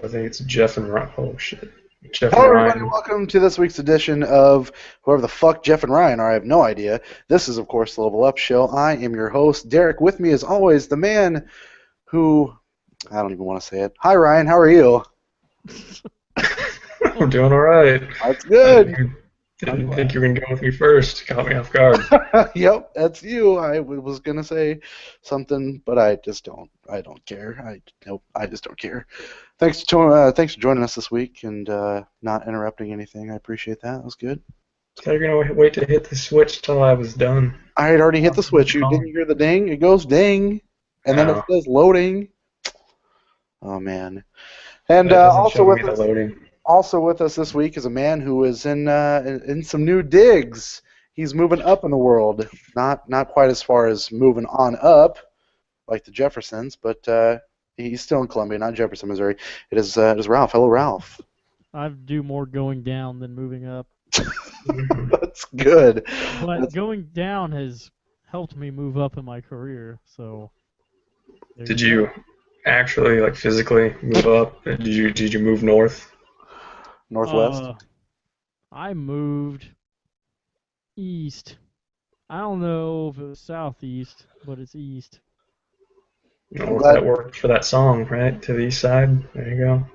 I think it's Jeff and Ryan. Oh shit, Jeff Hello, and everybody. Ryan. Welcome to this week's edition of whoever the fuck Jeff and Ryan are. I have no idea. This is, of course, the Level Up Show. I am your host, Derek. With me, as always, the man who I don't even want to say it. Hi, Ryan. How are you? I'm doing all right. That's I good. didn't think you were gonna go with me first. Caught me off guard. Yep, that's you. I was gonna say something, but I just don't. I don't care. Nope. I just don't care. Thanks for joining us this week and not interrupting anything. I appreciate that. That was good. So you're gonna wait to hit the switch till I was done. I had already hit the switch. You didn't hear the ding? It goes ding, and then it No, says loading. Oh man! And that doesn't show me the loading. also with us this week is a man who is in some new digs. He's moving up in the world, not quite as far as moving on up, like the Jeffersons, but he's still in Columbia, not Jefferson, Missouri. It is Ralph. Hello, Ralph. I do more going down than moving up. That's good. But going down has helped me move up in my career, so. Did you actually like physically move up? Did you move north? Northwest. I moved east. I don't know if it was southeast, but it's east. Well, that worked for that song, right? To the east side. There you go.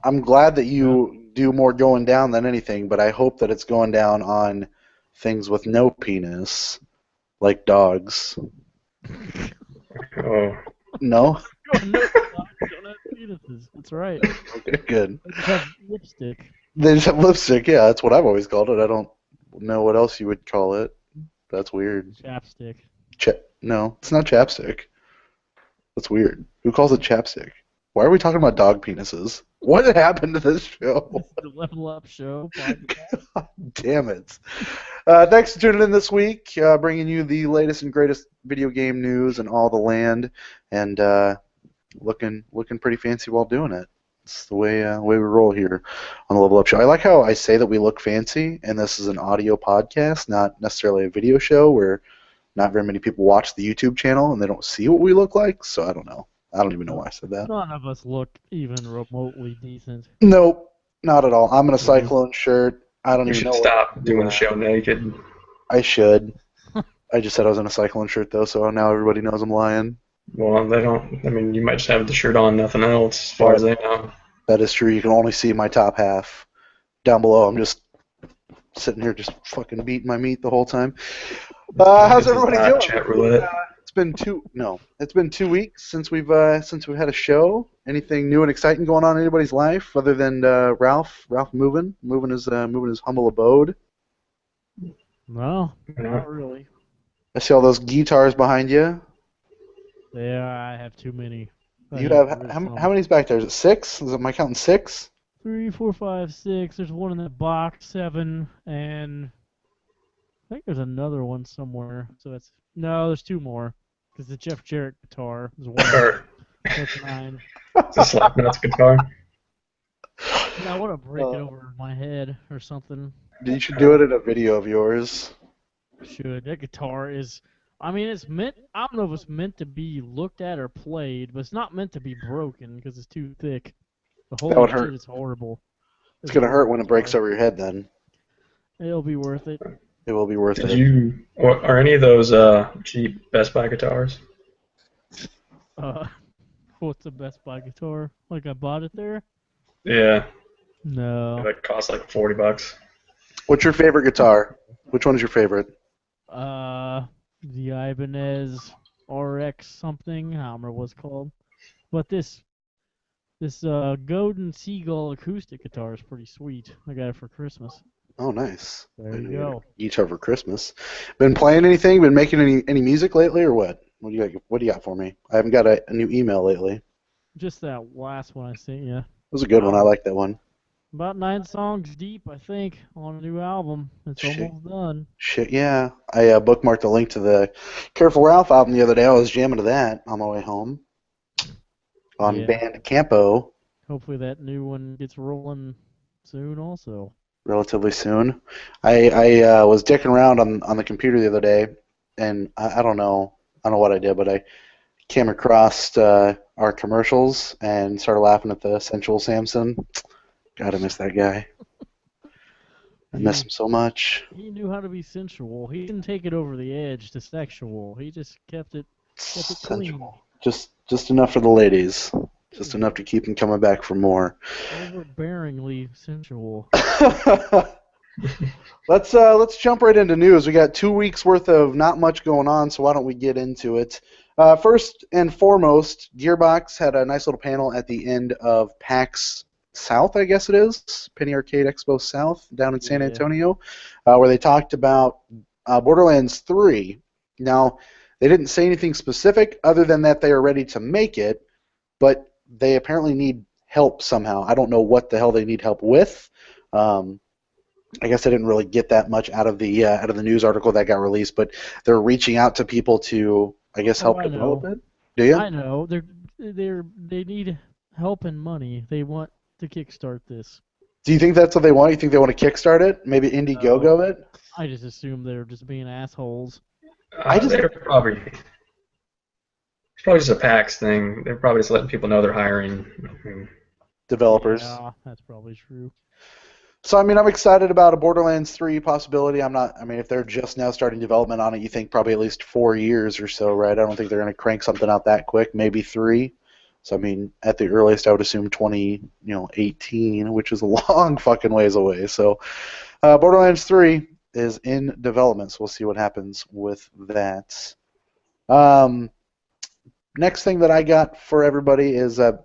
I'm glad that you do more going down than anything, but I hope that it's going down on things with no penis, like dogs. Oh. No? Don't have penises. That's right. Okay, good. They just have lipstick. They just have lipstick, yeah, that's what I've always called it. I don't know what else you would call it. That's weird. Chapstick. No, it's not chapstick. That's weird. Who calls it chapstick? Why are we talking about dog penises? What happened to this show? This is the Level Up Show podcast. God damn it. Thanks for tuning in this week, bringing you the latest and greatest video game news and all the land, and looking pretty fancy while doing it. It's the way we roll here on the Level Up Show. I like how I say that we look fancy, and this is an audio podcast, not necessarily a video show where not very many people watch the YouTube channel and they don't see what we look like, so I don't know. I don't even know why I said that. None of us look even remotely decent. Nope, not at all. I'm in a Cyclone shirt. I don't You even should know. stop doing the show naked. I should. I just said I was in a Cyclone shirt, though, so now everybody knows I'm lying. Well, they don't. I mean, you might just have the shirt on, nothing else, as far as they know. That is true. You can only see my top half. Down below, I'm just sitting here just fucking beating my meat the whole time. How's everybody doing? Chat roulette. It's been 2 weeks since we've had a show. Anything new and exciting going on in anybody's life other than Ralph moving his humble abode? No, not really. I see all those guitars behind you. Yeah, I have too many. You have how many's back there? Is it 6? Am I counting 6? 3, 4, 5, 6. There's one in that box. 7, and I think there's another one somewhere. So there's 2 more. Because the Jeff Jarrett guitar is 1. That's 9. It's a Slapnuts guitar. Yeah, I want to break it over my head or something. You should do it in a video of yours. Should. That guitar is. I mean, it's meant. I don't know if it's meant to be looked at or played, but it's not meant to be broken because it's too thick. The whole That would hurt. shit is horrible. It's gonna hurt when it breaks over your head. Then It'll be worth it. it will be worth Did it. you? Are any of those cheap Best Buy guitars? What's the Best Buy guitar? Like I bought it there? Yeah. No. That cost like $40. What's your favorite guitar? Which one is your favorite? The Ibanez RX something. I don't remember what it's called. But this Godin Seagull acoustic guitar is pretty sweet. I got it for Christmas. Oh, nice. There you go. Guitar for Christmas. Been playing anything? Been making any music lately, or what? What do you got for me? I haven't got a new email lately. Just that last one I sent you. It was a good one. I like that one. About 9 songs deep, I think, on a new album. It's almost done. Shit, yeah. I bookmarked a link to the Careful Ralph album the other day. I was jamming to that on my way home on Bandcampo. Hopefully that new one gets rolling soon also. Relatively soon. I was dicking around on the computer the other day, and I don't know what I did, but I came across our commercials and started laughing at the sensual Samson. Gotta miss that guy. I miss him so much. He knew how to be sensual. He didn't take it over the edge to sexual. He just kept it clean. Sensual. Just enough for the ladies. Just enough to keep them coming back for more. Overbearingly sensual. Let's jump right into news. We got 2 weeks worth of not much going on, so why don't we get into it? First and foremost, Gearbox had a nice little panel at the end of PAX South, I guess it is, Penny Arcade Expo South down in San Antonio, where they talked about Borderlands 3. Now, they didn't say anything specific other than that they are ready to make it, but they apparently need help somehow. I don't know what the hell they need help with. I guess I didn't really get that much out of the news article that got released, but they're reaching out to people to, I guess, help develop it. Do you? I know. They need help and money. They want to kickstart this. Do you think that's what they want? You think they want to kickstart it? Maybe Indiegogo it? I just assume they're just being assholes. They're probably it's probably just a PAX thing. They're probably just letting people know they're hiring developers. Yeah, that's probably true. So, I mean, I'm excited about a Borderlands 3 possibility. If they're just now starting development on it, you think probably at least 4 years or so, right? I don't think they're going to crank something out that quick, maybe 3. So, I mean, at the earliest, I would assume 2018, which is a long fucking ways away. So, Borderlands 3 is in development, so we'll see what happens with that. Next thing that I got for everybody is Hideo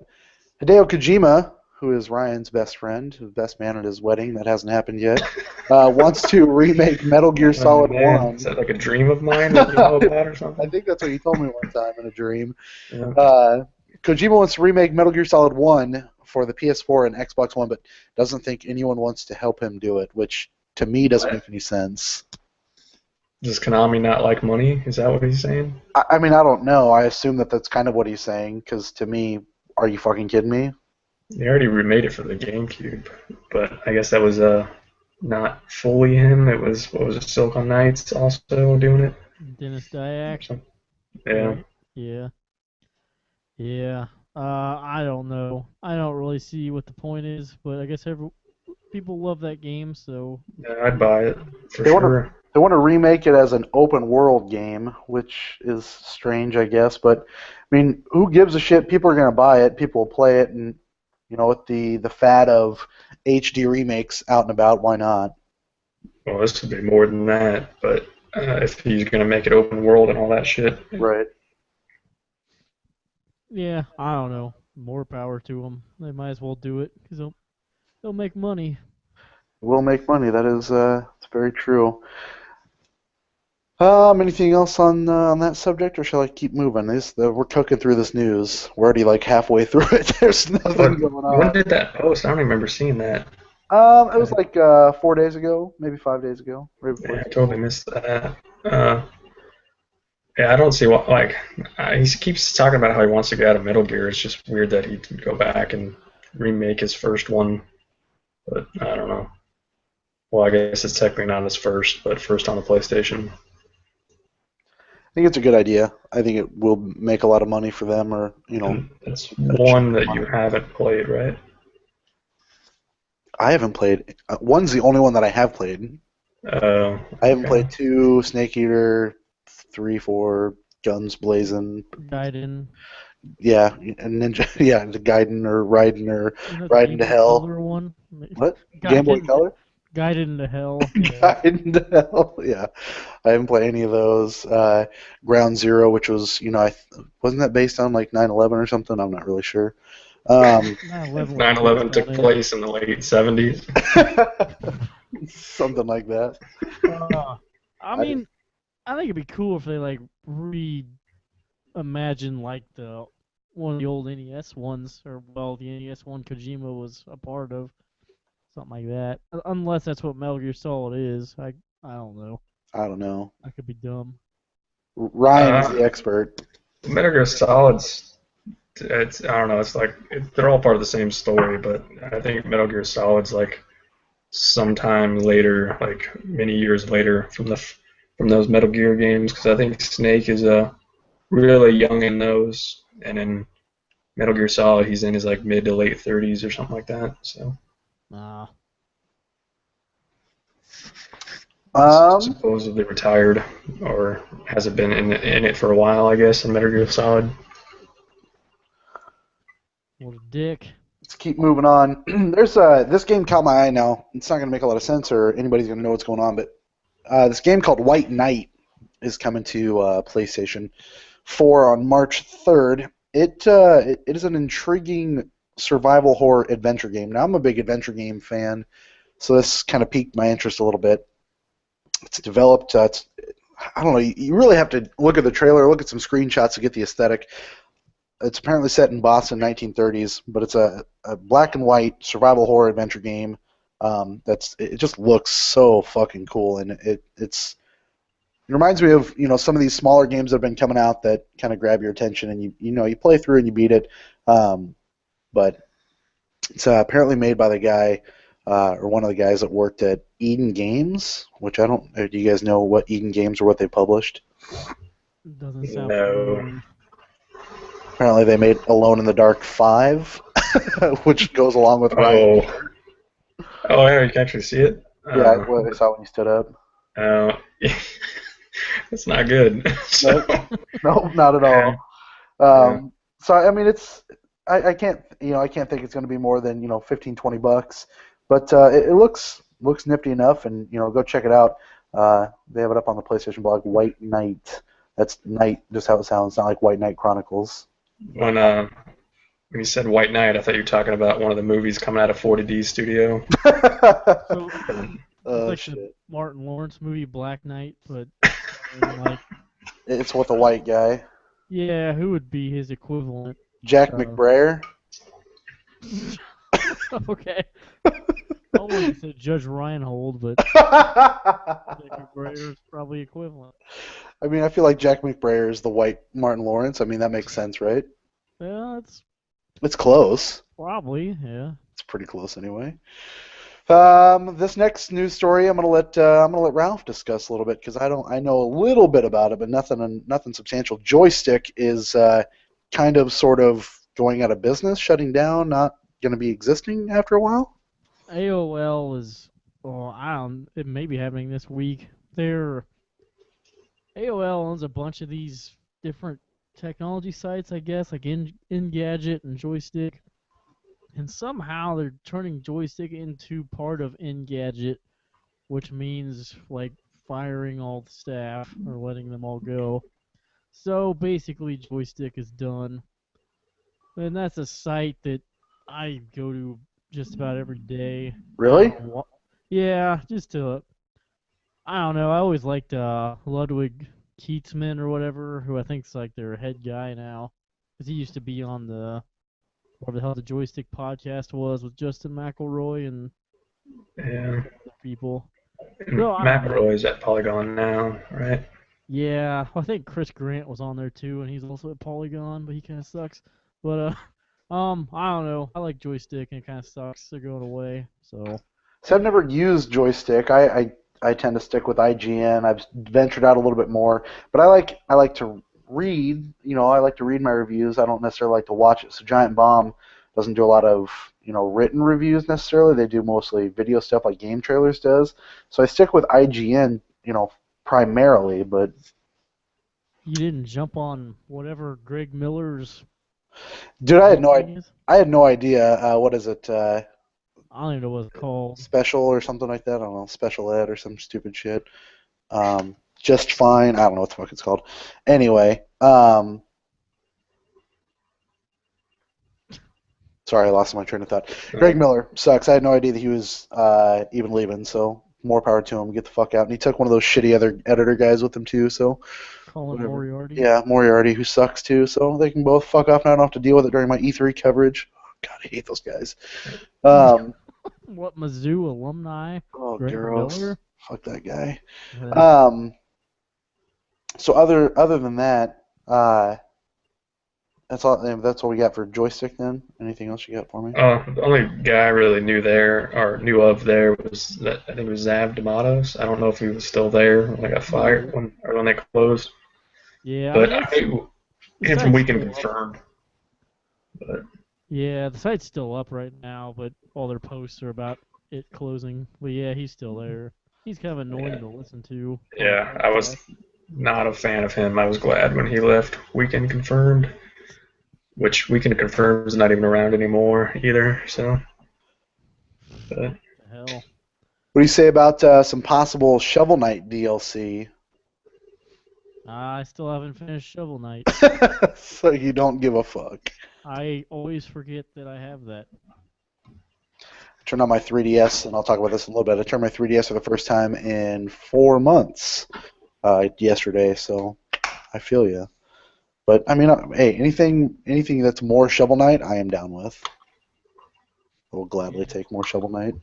Kojima, who is Ryan's best friend, the best man at his wedding. That hasn't happened yet. Wants to remake Metal Gear Solid 1. Is that like a dream of mine that you know about or something? I think that's what you told me one time in a dream. Yeah. Kojima wants to remake Metal Gear Solid 1 for the PS4 and Xbox One, but doesn't think anyone wants to help him do it, which to me doesn't make any sense. Does Konami not like money? Is that what he's saying? I mean, I don't know. I assume that that's kind of what he's saying, because to me, are you fucking kidding me? They already remade it for the GameCube, but I guess that was not fully him. It was, what was it, Silicon Knights also doing it? Dennis Dyack. Yeah. Yeah. Yeah. I don't know. I don't really see what the point is, but I guess people love that game, so... Yeah, I'd buy it, for sure. They want to remake it as an open world game, which is strange, I guess, but, I mean, who gives a shit? People are going to buy it, people will play it, and... with the fad of HD remakes out and about, why not? Well, this would be more than that, but if he's going to make it open world and all that shit. Right. Yeah, I don't know. More power to them. They might as well do it, because they'll make money. Will make money, that is it's very true. Anything else on that subject, or shall I keep moving? We're cooking through this news. We're already like halfway through it. There's nothing going on. When did that post? I don't remember seeing that. It was like 4 days ago, maybe 5 days ago. Yeah, I totally missed that. Yeah, I don't see what, like, he keeps talking about how he wants to get out of Metal Gear. It's just weird that he'd go back and remake his first one, but I don't know. Well, I guess it's technically not his first, but first on the PlayStation. I think it's a good idea. I think it will make a lot of money for them, or It's one that you haven't played, right? I haven't played. One's the only one that I have played. I haven't played 2, Snake Eater, 3, 4, Guns Blazing. Gaiden. Yeah, and Ninja. Yeah, the Gaiden or Raiden to Hell. One? What? Game Boy Color? Gaiden to Hell. Yeah. Gaiden to Hell. Yeah, I haven't played any of those. Ground Zero, which was, wasn't that based on like 9/11 or something? I'm not really sure. 9/11 took place in the late 70s. Something like that. I mean, I think it'd be cool if they like reimagine like one of the old NES ones, or the NES one Kojima was a part of, something like that. Unless that's what Metal Gear Solid is, I don't know. I don't know. I could be dumb. Ryan is the expert. Metal Gear Solid's, I don't know. It's like they're all part of the same story, but I think Metal Gear Solid's like sometime later, like many years later from those Metal Gear games, because I think Snake is really young in those, and in Metal Gear Solid, he's in his like mid to late 30s or something like that. So Ah, he's Um, supposedly retired, or hasn't been in it for a while, I guess, in Metal Gear Solid. what a dick. let's keep moving on. There's this game caught my eye now. It's not going to make a lot of sense, or anybody's going to know what's going on, but this game called White Knight is coming to PlayStation 4 on March 3rd. It is an intriguing survival horror adventure game. Now I'm a big adventure game fan, so this kind of piqued my interest a little bit. It's developed. I don't know. You really have to look at the trailer, look at some screenshots to get the aesthetic. It's apparently set in Boston, 1930s, but it's a black and white survival horror adventure game. It just looks so fucking cool, and it reminds me of some of these smaller games that have been coming out that kind of grab your attention, and you play through and you beat it. But it's apparently made by the guy or one of the guys that worked at Eden Games, which I don't. Do you guys know what Eden Games or what they published? Doesn't sound No. familiar. Apparently, they made Alone in the Dark 5, which goes along with Ryan. Oh, yeah, you can actually see it. Yeah, what I saw when you stood up. Oh, that's not good. So, No, not at all. So I mean, I can't think it's going to be more than $15-20, but it looks nifty enough, and go check it out. They have it up on the PlayStation blog. White Knight. That's Knight, just how it sounds. Not like White Knight Chronicles. when you said White Knight, I thought you were talking about one of the movies coming out of 40D Studio. So, it's like shit. the Martin Lawrence movie Black Knight, but like, It's with a white guy. yeah, who would be his equivalent? Jack McBrayer. Okay. I wanted to say Judge Reinhold, but Jack McBrayer is probably equivalent. I mean, I feel like Jack McBrayer is the white Martin Lawrence. I mean, that makes sense, right? Yeah, it's It's close. probably, yeah. It's pretty close anyway. This next news story, I'm gonna let Ralph discuss a little bit because I know a little bit about it, but nothing substantial. Joystick is kind of sort of going out of business, shutting down, not going to be existing after a while. AOL is, it may be happening this week. AOL owns a bunch of these different technology sites, I guess, like Engadget and Joystick. And somehow they're turning Joystick into part of Engadget, which means like firing all the staff or letting them all go. So basically Joystick is done. And that's a site that I go to just about every day. Really? Yeah, just to, I don't know. I always liked Ludwig Keatsman or whatever, who I think's like their head guy now, because he used to be on the whatever the hell the Joystick podcast was with Justin McElroy and Yeah. other people. And No, I don't know. McElroy's at Polygon now, right? Yeah, I think Chris Grant was on there too, and he's also at Polygon, but he kind of sucks. But I don't know. I like Joystick, and it kind of sucks. They're going away, so. So I've never used Joystick. I tend to stick with IGN. I've ventured out a little bit more, but I like to read. I like to read my reviews. I don't necessarily like to watch it. So Giant Bomb doesn't do a lot of written reviews necessarily. They do mostly video stuff like Game Trailers does. So I stick with IGN, primarily. But You didn't jump on whatever Greg Miller's. dude, I had no thing idea. is? I had no idea. What is it? I don't even know what it's called. Special or something like that. I don't know. Special Ed or some stupid shit. Just Fine. I don't know what the fuck it's called. Anyway. Sorry, I lost my train of thought. Greg Miller sucks. I had no idea that he was even leaving, so more power to him. Get the fuck out. And he took one of those shitty other editor guys with him, too, so. Colin Whatever. Moriarty. Yeah, Moriarty, who sucks, too, so they can both fuck off, and I don't have to deal with it during my E3 coverage. God, I hate those guys. What, Mizzou alumni? Oh, Greg gross. Miller? Fuck that guy. Yeah. So other than that, that's all. That's all we got for Joystick. Then, anything else you got for me? The only guy I really knew of there was that I think it was Zav D'Amatos. I don't know if he was still there when they got fired when they closed. Yeah, But I mean, came from Weekend Confirmed. But Yeah, the site's still up right now, but all their posts are about it closing. But yeah, he's still there. He's kind of annoying to listen to. yeah, I was not a fan of him. I was glad when he left Weekend Confirmed, which Weekend Confirmed is not even around anymore either. So, but What the hell? What do you say about some possible Shovel Knight DLC? I still haven't finished Shovel Knight. So you don't give a fuck. I always forget that I have that. I turned on my 3DS, and I'll talk about this in a little bit. I turned my 3DS for the first time in 4 months yesterday, so I feel you. But I mean, hey, anything that's more Shovel Knight, I am down with. I will gladly take more Shovel Knight.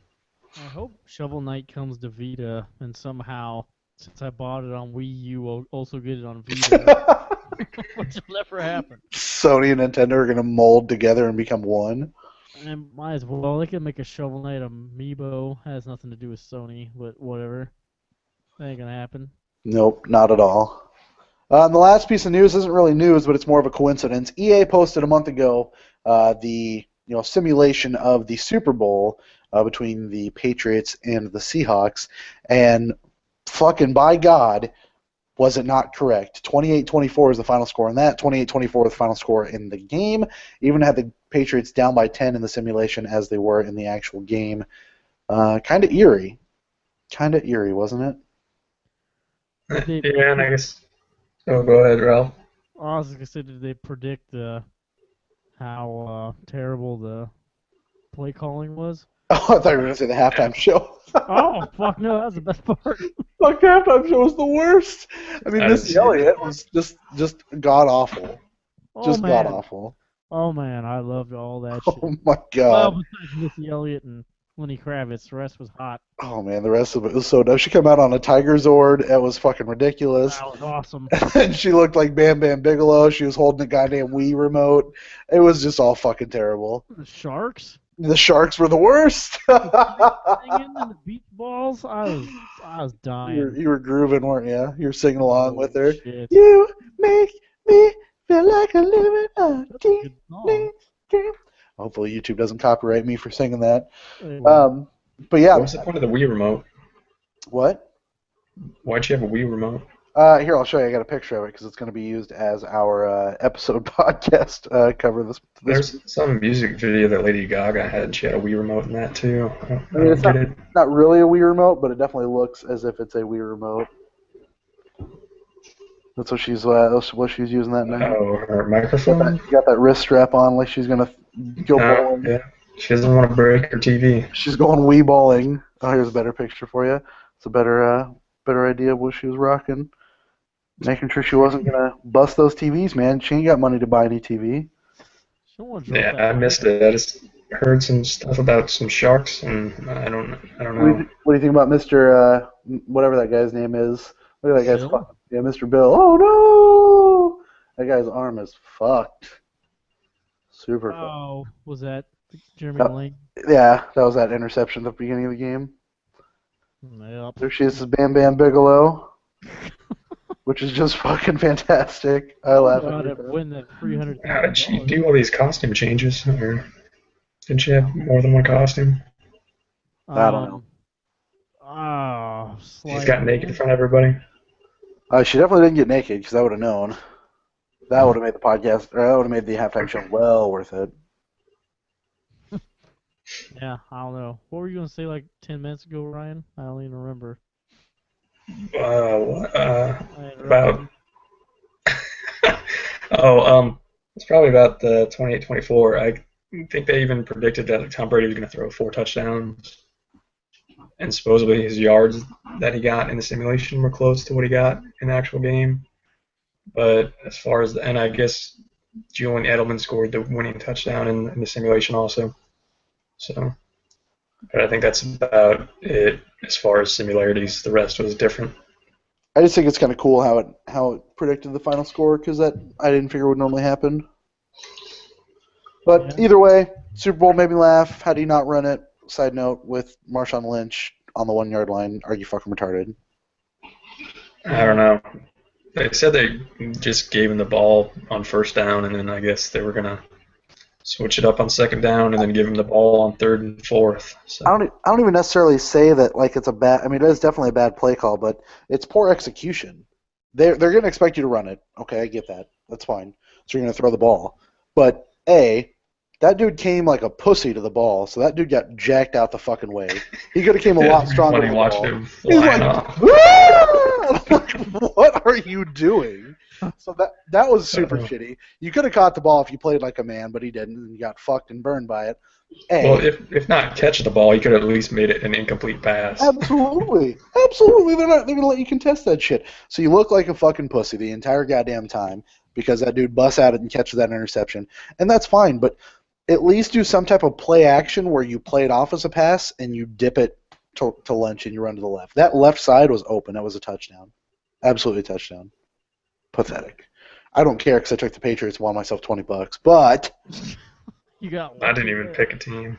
I hope Shovel Knight comes to Vita, and somehow, since I bought it on Wii U, I'll also get it on Vita, which will never happen. Sony and Nintendo are gonna mold together and become one. And might as well. They could make a Shovel Knight amiibo. Has nothing to do with Sony, but whatever. That ain't gonna happen. Nope, not at all. And the last piece of news isn't really news, but it's more of a coincidence. EA posted a month ago the simulation of the Super Bowl between the Patriots and the Seahawks, and fucking by God, was it not correct? 28-24 is the final score in that. 28-24 is the final score in the game. Even had the Patriots down by 10 in the simulation as they were in the actual game. Kind of eerie. Kind of eerie, wasn't it? yeah, and I guess. Oh, go ahead, Ralph. I was gonna say, did they predict how terrible the play calling was? Oh, I thought you were going to say the halftime show. Oh, fuck no, that was the best part. Fuck, the halftime show was the worst. I mean, I Missy didn't see Elliott was just god-awful. Oh, Just man. god-awful. Oh, man, I loved all that shit. Oh, my Well, God. besides Missy Elliott and Lenny Kravitz, the rest was hot. Oh, man, the rest of it was so dumb. She came out on a Tiger Zord. It was fucking ridiculous. That was awesome. And she looked like Bam Bam Bigelow. She was holding a goddamn Wii remote. It was just all fucking terrible. The Sharks? The Sharks were the worst. Singing and the beach balls? I was dying. You were grooving, weren't you? You were singing along with her. Shit. You make me feel like I'm living a That's a good song. dream. Hopefully YouTube doesn't copyright me for singing that. It But yeah. What was the point of the Wii remote? What? Why'd you have a Wii remote? Here, I'll show you. I got a picture of it because it's going to be used as our episode podcast cover. This There's some music video that Lady Gaga had. She had a Wii remote in that too. I mean, don't it's get it. not really a Wii remote, but it definitely looks as if it's a Wii remote. That's what she's using that now. Oh, her microphone? She got that wrist strap on like she's going to go bowling. Yeah. She doesn't want to break her TV. She's going Wii bowling. Oh, here's a better picture for you. It's a better idea of what she was rocking. Making sure she wasn't gonna bust those TVs, man. She ain't got money to buy any TV. Yeah, I missed it. I just heard some stuff about some sharks, and I don't know. What do you think about Mr. Whatever that guy's name is? Look at that guy's Bill? yeah, Mr. Bill. Oh no! That guy's arm is fucked. Super fucked. Oh, was that Jeremy Yep. Lane? Yeah, that was that interception at the beginning of the game. Yep. There she is, this is Bam Bam Bigelow, which is just fucking fantastic. I laugh How at to her. win that $300,000. How did she do all these costume changes? Or did she have more than one costume? I don't know. Oh, She's got naked in front of everybody. She definitely didn't get naked because I would have known. That would have made the podcast, or that would have made the halftime show well worth it. Yeah, I don't know. What were you gonna say like 10 minutes ago, Ryan? I don't even remember. About it's probably about the 28-24. I think they even predicted that Tom Brady was going to throw 4 touchdowns, and supposedly his yards that he got in the simulation were close to what he got in the actual game. But as far as and I guess Julian Edelman scored the winning touchdown in the simulation also. So, but I think that's about it as far as similarities. The rest was different. I just think it's kind of cool how it predicted the final score because that I didn't figure would normally happen. But either way, Super Bowl made me laugh. How do you not run it? Side note with Marshawn Lynch on the 1 yard line. Are you fucking retarded? I don't know. They said they just gave him the ball on first down, and then I guess they were gonna switch it up on second down, and then give him the ball on third and fourth. So. I don't even necessarily say that like it's a bad. I mean, it is definitely a bad play call, but it's poor execution. They're going to expect you to run it. Okay, I get that. That's fine. So you're going to throw the ball, but that dude came like a pussy to the ball, so that dude got jacked out the fucking way. He could have came a lot stronger. When he watched him He's flying like, off. what are you doing? So that was super shitty. You could have caught the ball if you played like a man, but he didn't, and you got fucked and burned by it. Well, if not catch the ball, he could have at least made it an incomplete pass. Absolutely. They're gonna let you contest that shit. So you look like a fucking pussy the entire goddamn time because that dude busts at it and catches that interception, and that's fine. But at least do some type of play action where you play it off as a pass and you dip it to Lynch and you run to the left. That left side was open. That was a touchdown. Absolutely a touchdown. Pathetic. I don't care because I took the Patriots and won myself $20, but You got one. I didn't even pick a team.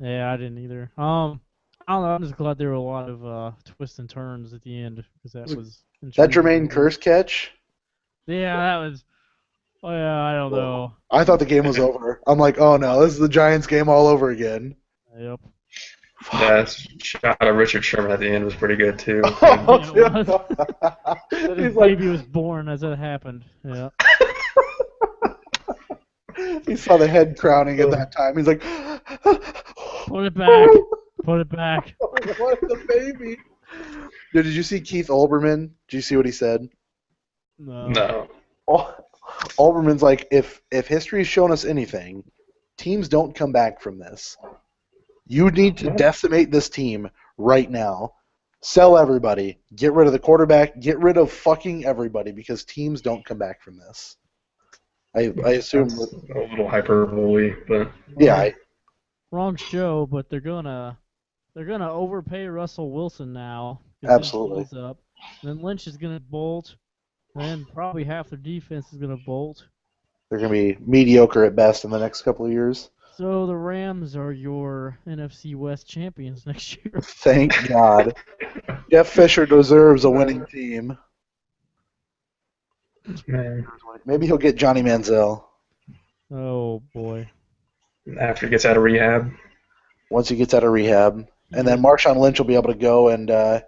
Yeah, I didn't either. I don't know. I'm just glad there were a lot of twists and turns at the end because that was that Jermaine Kearse catch. Yeah, that was. Oh yeah, I don't know. I thought the game was over. I'm like, oh no, this is the Giants game all over again. Yep. That shot of Richard Sherman at the end was pretty good too. His baby was born as it happened. Yeah. He saw the head crowning at that time. He's like, Put it back. Put it back. What the baby? Dude, did you see Keith Olbermann? Did you see what he said? No. Olbermann's like, if history's shown us anything, teams don't come back from this. You need to decimate this team right now. Sell everybody. Get rid of the quarterback. Get rid of fucking everybody because teams don't come back from this. I assume that's a little hyperbole, but yeah. Wrong show, but they're gonna overpay Russell Wilson now. Absolutely. Up. Then Lynch is gonna bolt. Then probably half their defense is gonna bolt. They're gonna be mediocre at best in the next couple of years. So the Rams are your NFC West champions next year. Thank God. Jeff Fisher deserves a winning team. man, Maybe he'll get Johnny Manziel Oh boy. after he gets out of rehab. once he gets out of rehab. And then Marshawn Lynch will be able to go and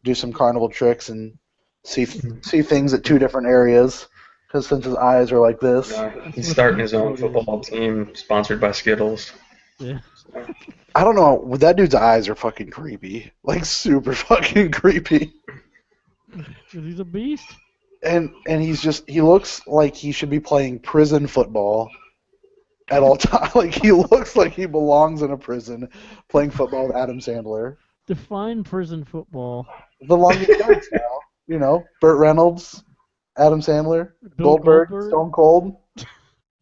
do some carnival tricks and see things at two different areas. Because since his eyes are like this. He's starting his own football team sponsored by Skittles. Yeah. I don't know. That dude's eyes are fucking creepy. Like, super fucking creepy. He's a beast. And he looks like he should be playing prison football at all times. Like, he looks like he belongs in a prison playing football with Adam Sandler. Define prison football. The longest yards now. You know, Burt Reynolds, Adam Sandler, Bill Goldberg, Stone Cold.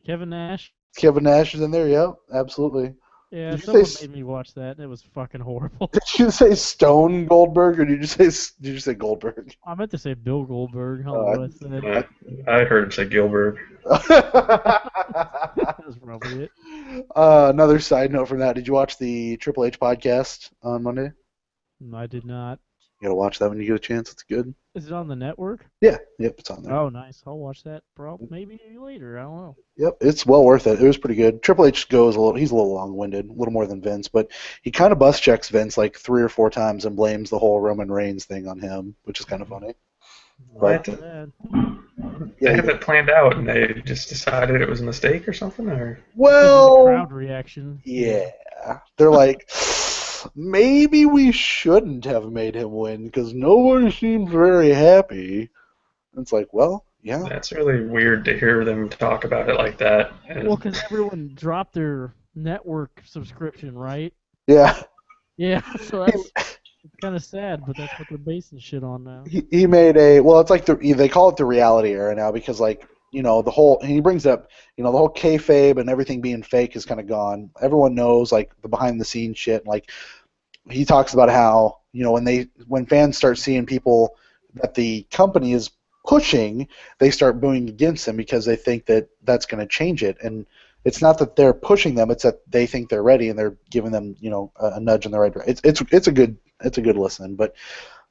Kevin Nash. Kevin Nash is in there, yep, absolutely. Yeah, Did you someone say made me watch that. It was fucking horrible. Did you say Stone Goldberg, or did you say Goldberg? I meant to say Bill Goldberg. I don't know what I said. I heard him say Gilbert. That's probably it. Another side note from that, did you watch the Triple H podcast on Monday? No, I did not. You gotta watch that when you get a chance. It's good. Is it on the network? Yeah, yep, it's on there. Oh, nice. I'll watch that maybe later. I don't know. Yep, it's well worth it. It was pretty good. Triple H he's a little long-winded, a little more than Vince, but he kind of bus checks Vince like 3 or 4 times and blames the whole Roman Reigns thing on him, which is kind of funny. What? Bad. They have it planned out, and they just decided it was a mistake or something, or Well, Crowd reaction. yeah, they're like, maybe we shouldn't have made him win because nobody seems very happy. It's like, well, yeah. that's really weird to hear them talk about it like that. Well, because everyone dropped their network subscription, right? Yeah. Yeah, so that's kind of sad, but that's what they're basing shit on now. He made it's like they call it the reality era now because, like, you know, and he brings up, you know, the whole kayfabe and everything being fake is kind of gone. Everyone knows, like, the behind the scenes shit. Like, he talks about how, you know, when fans start seeing people that the company is pushing, they start booing against them because they think that that's going to change it. And it's not that they're pushing them; it's that they think they're ready and they're giving them, you know, a nudge in the right direction. It's a good listen. But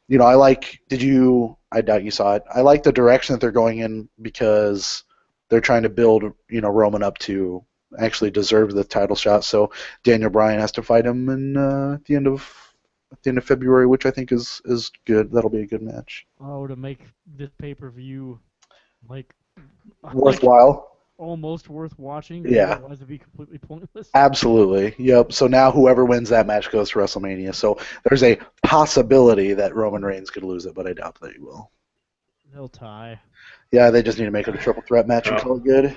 you know, I like. Did you? I doubt you saw it. I like the direction that they're going in because they're trying to build, you know, Roman up to actually deserve the title shot. So Daniel Bryan has to fight him in at the end of February, which I think is good. That'll be a good match. Oh, to make this pay-per-view like Worthwhile. Almost worth watching. Yeah. Otherwise, it'd be completely pointless. Absolutely. Yep. So now whoever wins that match goes to WrestleMania. So there's a possibility that Roman Reigns could lose it, but I doubt that he will. They'll tie. Yeah, they just need to make it a triple threat match and call it good.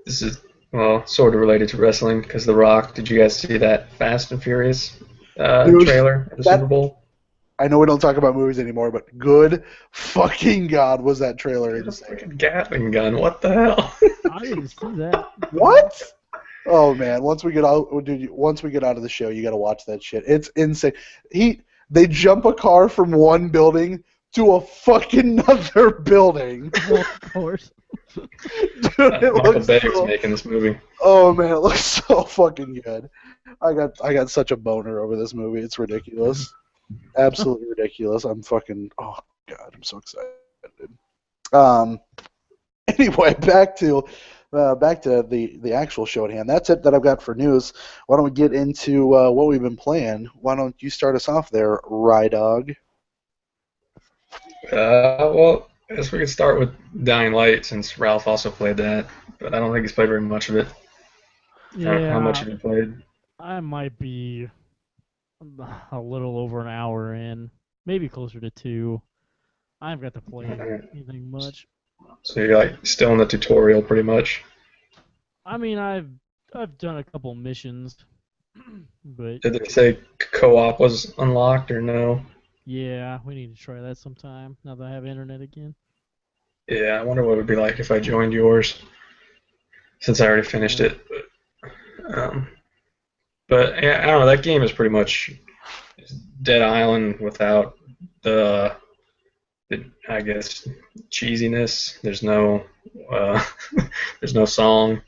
This is, well, sort of related to wrestling because The Rock. Did you guys see that Fast and Furious trailer at the Super Bowl? I know we don't talk about movies anymore, but good fucking God was that trailer insane. Gatling gun, what the hell? I didn't see that. What? Oh man, once we get out of the show, you got to watch that shit. It's insane. They jump a car from one building to a fucking other building. Well, of course. Dude, it Michael looks Bay's making this movie. Oh man, it looks so fucking good. I got such a boner over this movie. It's ridiculous. Absolutely ridiculous. I'm fucking. Oh god, I'm so excited. Anyway, back to the actual show at hand. That's it that I've got for news. Why don't we get into what we've been playing? Why don't you start us off there, Rydog? Well, I guess we could start with Dying Light since Ralph also played that, but I don't think he's played very much of it. Yeah. How much have you played? I might be a little over an hour in, maybe closer to 2. I haven't got to play anything much. So you're like still in the tutorial pretty much. I mean, I've done a couple missions, but Did they say co-op was unlocked or no? yeah, we need to try that sometime now that I have internet again. Yeah, I wonder what it would be like if I joined yours, since I already finished it. But yeah, I don't know. That game is pretty much Dead Island without the I guess cheesiness. There's no there's no song,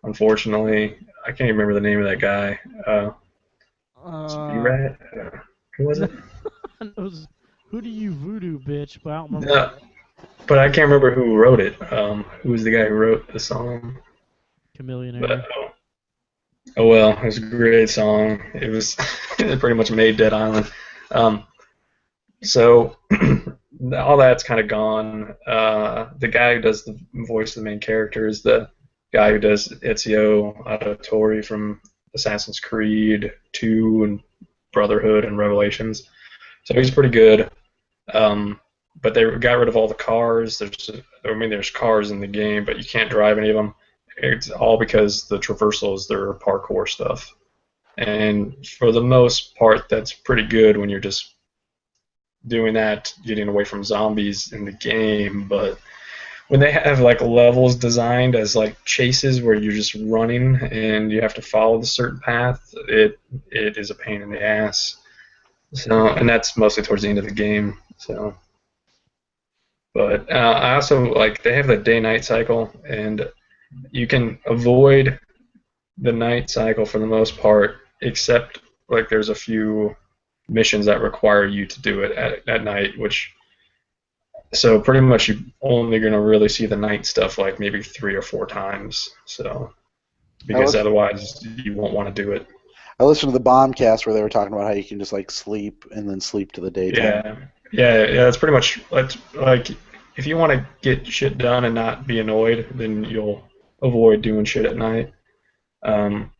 unfortunately. I can't even remember the name of that guy. B-Rat? Who was it? Who do you voodoo, bitch? But I don't remember. No, but I can't remember who wrote it. Who was the guy who wrote the song? Chameleon. But, oh well, it was a great song. It was it pretty much made Dead Island. So all that's kind of gone. The guy who does the voice of the main character is the guy who does Ezio Auditore from Assassin's Creed 2 and Brotherhood and Revelations. So he's pretty good. But they got rid of all the cars. There's cars in the game, but you can't drive any of them. It's all because the traversal is their parkour stuff. And for the most part, that's pretty good when you're just doing that, getting away from zombies in the game. But when they have like levels designed as like chases where you're just running and you have to follow the certain path, it is a pain in the ass. So, and that's mostly towards the end of the game. So, but I also like they have the day-night cycle, and you can avoid the night cycle for the most part, except like there's a few missions that require you to do it at night, which so pretty much you're only going to really see the night stuff like maybe 3 or 4 times. So because otherwise you won't want to do it. I listened to the Bombcast where they were talking about how you can just like sleep and then sleep to the daytime. Yeah. That's pretty much like if you want to get shit done and not be annoyed, then you'll avoid doing shit at night. And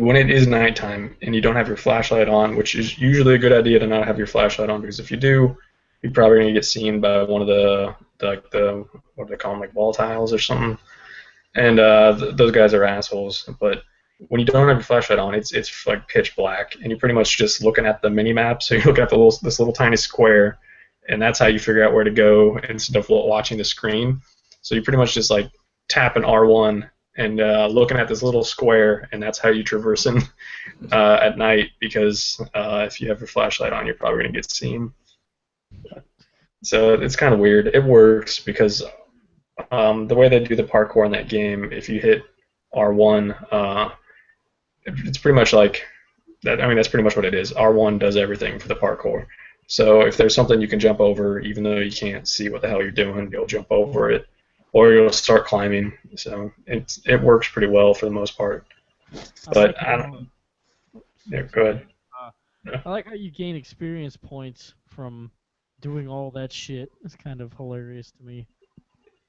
when it is nighttime and you don't have your flashlight on, which is usually a good idea to not have your flashlight on, because if you do, you're probably going to get seen by one of the what do they call them, like wall tiles or something. And those guys are assholes. But when you don't have your flashlight on, it's like pitch black, and you're pretty much just looking at the mini map. So you're looking at this little tiny square, and that's how you figure out where to go instead of watching the screen. So you pretty much just like tapping R1 and looking at this little square, and that's how you traverse at night, because if you have your flashlight on, you're probably going to get seen. So it's kind of weird. It works because the way they do the parkour in that game, if you hit R1, it's pretty much like that's pretty much what it is. R1 does everything for the parkour. So if there's something you can jump over, even though you can't see what the hell you're doing, you'll jump over it, or you'll start climbing. So it works pretty well for the most part. But I don't. Yeah, go ahead. I like how you gain experience points from doing all that shit. It's kind of hilarious to me.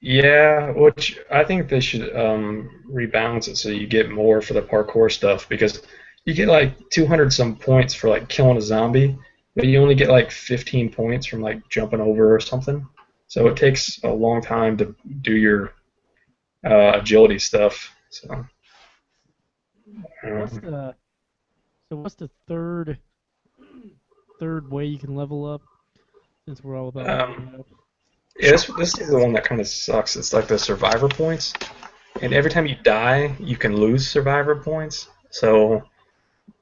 Yeah, which I think they should rebalance it so you get more for the parkour stuff because you get like 200 some points for like killing a zombie, but you only get like 15 points from like jumping over or something. So it takes a long time to do your agility stuff. So, What's the what's the third way you can level up? Since we're all about leveling up. yeah, this is the one that kind of sucks. It's like the survivor points, and every time you die, you can lose survivor points. So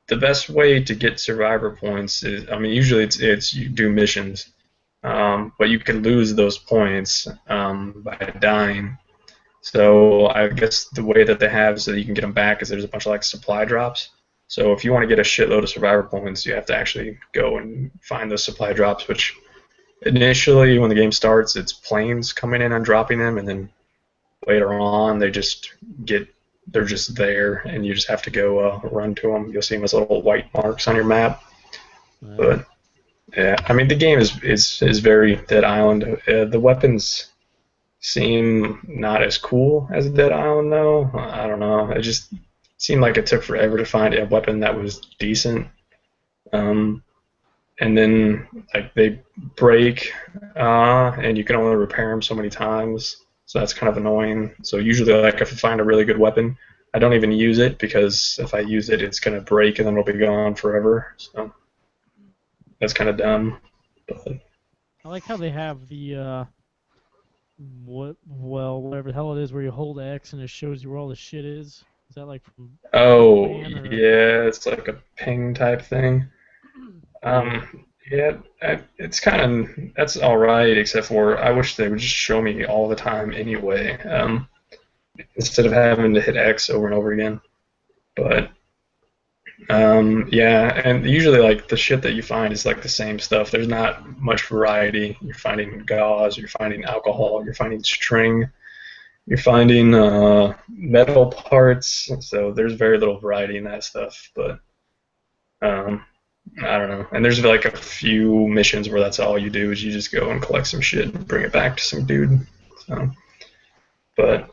the best way to get survivor points is, I mean, usually it's you do missions, but you can lose those points by dying. So I guess the way that they have so that you can get them back is there's a bunch of like supply drops. So if you want to get a shitload of survivor points, you have to actually go and find those supply drops, which initially when the game starts, it's planes coming in and dropping them, and then later on they're just there, and you just have to go run to them. You'll see them as little white marks on your map. But yeah, I mean the game is very Dead Island. The weapons seem not as cool as Dead Island though. I don't know. It just seemed like it took forever to find a weapon that was decent. And then like they break, and you can only repair them so many times. So that's kind of annoying. So usually, like if I find a really good weapon, I don't even use it because if I use it, it's gonna break and then it'll be gone forever. So that's kind of dumb. But I like how they have the whatever the hell it is where you hold X and it shows you where all the shit is. Is that like from? oh Batman, or? yeah, it's like a ping type thing. Yeah, it's kind of that's all right, except for I wish they would just show me all the time anyway, instead of having to hit X over and over again. But yeah, and usually like the shit that you find is like the same stuff. There's not much variety. You're finding gauze, you're finding alcohol, you're finding string, you're finding metal parts. So there's very little variety in that stuff. But I don't know. And there's like a few missions where that's all you do is you just go and collect some shit and bring it back to some dude. So, but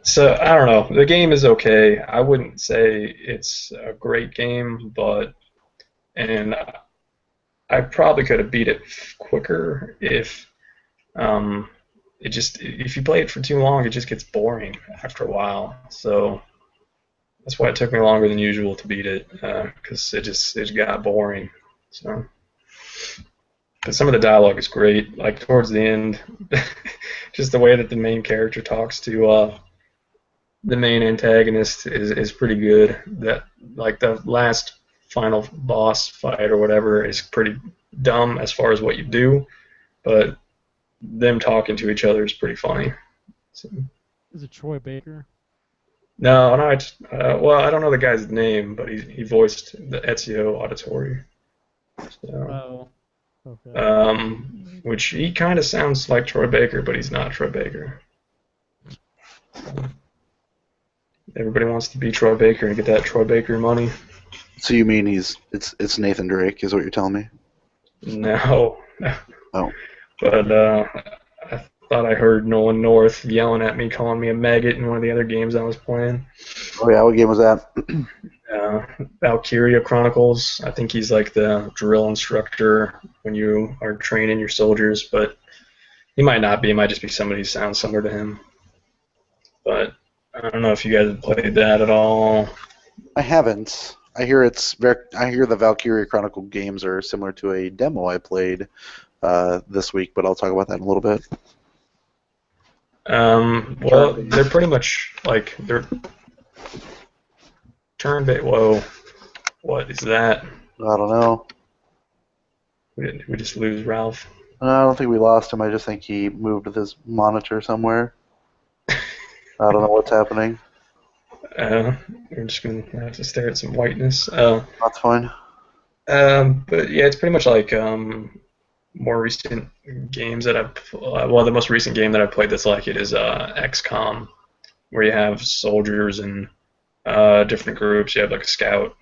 so I don't know. The game is okay. I wouldn't say it's a great game, and I probably could have beat it quicker if if you play it for too long, it just gets boring after a while. So that's why it took me longer than usual to beat it, because it got boring. So, but some of the dialogue is great. Like towards the end, just the way that the main character talks to the main antagonist is pretty good. That like the last final boss fight or whatever is pretty dumb as far as what you do, but them talking to each other is pretty funny. So. Is it Troy Baker? No, well, I don't know the guy's name, but he voiced the Ezio Auditore. So, okay. Which he kind of sounds like Troy Baker, but he's not Troy Baker. So, everybody wants to be Troy Baker and get that Troy Baker money. So you mean it's Nathan Drake, is what you're telling me? No. Oh. But I thought I heard Nolan North yelling at me, calling me a maggot in one of the other games I was playing. Oh yeah, what game was that? Valkyria Chronicles. I think he's like the drill instructor when you are training your soldiers, but he might not be. He might just be somebody who sounds similar to him. But I don't know if you guys have played that at all. I haven't. I hear the Valkyria Chronicle games are similar to a demo I played this week, but I'll talk about that in a little bit. Well, they're pretty much like they're turn-based. Whoa, what is that? I don't know. We just lose Ralph. I don't think we lost him. I just think he moved with his monitor somewhere. I don't know what's happening. We're just gonna have to stare at some whiteness. That's fine. But yeah, it's pretty much like more recent games that well, the most recent game that I've played that's like it is XCOM, where you have soldiers and different groups. You have like a scout,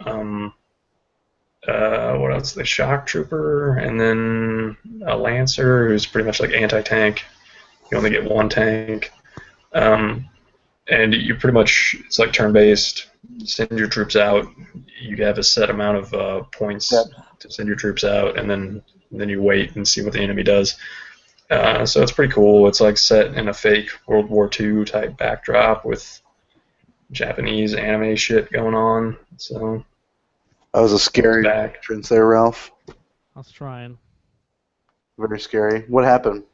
what else? The shock trooper, and then a lancer who's pretty much like anti-tank. You only get one tank, and you pretty much it's like turn-based. Send your troops out. You have a set amount of points Yep. to send your troops out, and then you wait and see what the enemy does. So it's pretty cool. It's like set in a fake World War II type backdrop with Japanese anime shit going on. So That was a scary back. entrance there, Ralph. I was trying Very scary. What happened?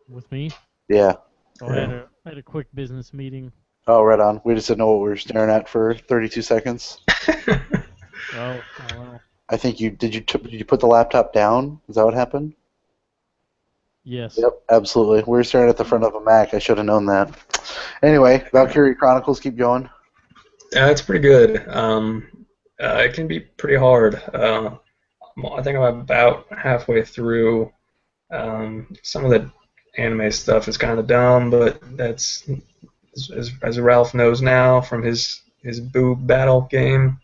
with me. Yeah. So I had a quick business meeting. Oh, right on. We just didn't know what we were staring at for 32 seconds. Oh, well. I think you did. Did you put the laptop down? Is that what happened? Yes. Yep, absolutely. We were staring at the front of a Mac. I should have known that. Anyway, Valkyrie Chronicles, keep going. It's pretty good. It can be pretty hard. I think I'm about halfway through. Some of the anime stuff is kind of dumb, but that's as Ralph knows now from his boob battle game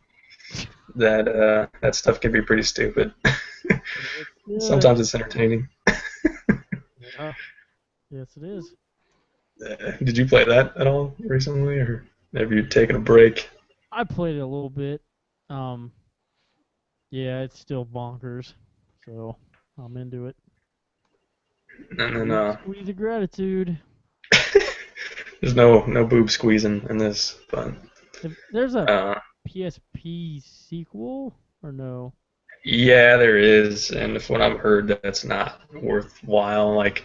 that that stuff can be pretty stupid. Yeah. Sometimes it's entertaining. Yeah. Yes, it is. Did you play that at all recently, or have you taken a break? I played it a little bit. Yeah, it's still bonkers. So I'm into it. And then Squeeze of gratitude. there's no boob squeezing in this, but There's a uh, PSP sequel or no? yeah, there is, and from what I've heard, that's not worthwhile. Like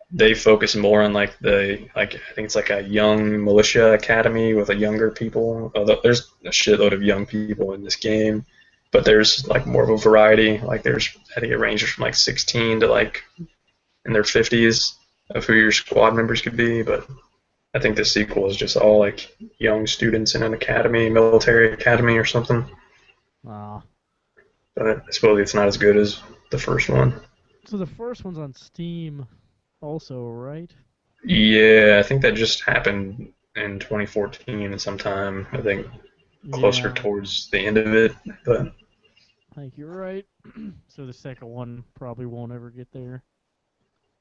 they focus more on like I think it's like a young militia academy with a younger people. Although there's a shitload of young people in this game, but there's like more of a variety. Like there's I think it ranges from like 16 to like in their 50s of who your squad members could be. But I think this sequel is just all like young students in an academy, military academy or something. Ah. But I suppose it's not as good as the first one. So the first one's on Steam also, right? Yeah, I think that just happened in 2014 sometime. I think closer Yeah, towards the end of it. But I think you're right. So the second one probably won't ever get there.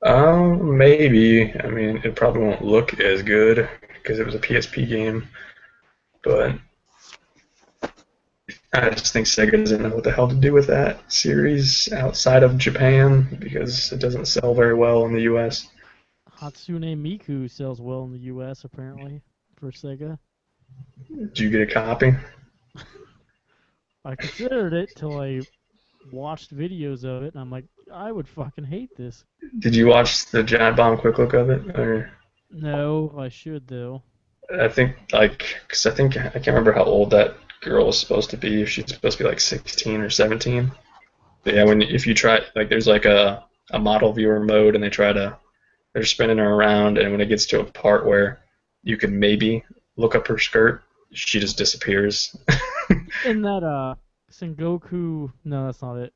maybe. I mean, it probably won't look as good because it was a PSP game. But I just think Sega doesn't know what the hell to do with that series outside of Japan because it doesn't sell very well in the US. Hatsune Miku sells well in the US apparently for Sega. Did you get a copy? I considered it till I watched videos of it, and I'm like, I would fucking hate this. Did you watch the Giant Bomb Quick Look of it? Or No, I should though. I think because I can't remember how old that girl is supposed to be. If she's supposed to be like 16 or 17. But yeah, if you try there's like a model viewer mode, and they're spinning her around, and when it gets to a part where you can maybe look up her skirt, she just disappears. In that Sengoku, no, that's not it.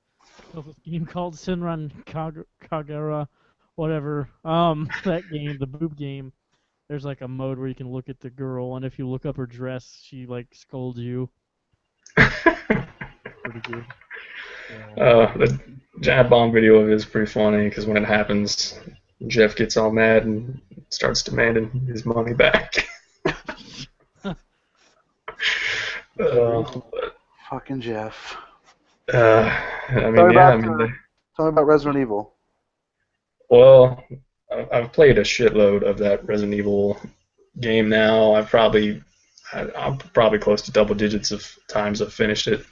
There's this game called Senran Kagura, whatever. That game, the boob game. There's like a mode where you can look at the girl, and if you look up her dress, she like scolds you. Pretty good. The Giant Bomb video of it is pretty funny because when it happens, Jeff gets all mad and starts demanding his money back. Fucking Jeff. I mean, yeah, Tell me about Resident Evil. well, I've played a shitload of that Resident Evil game now. I'm probably close to double digits of times I've finished it.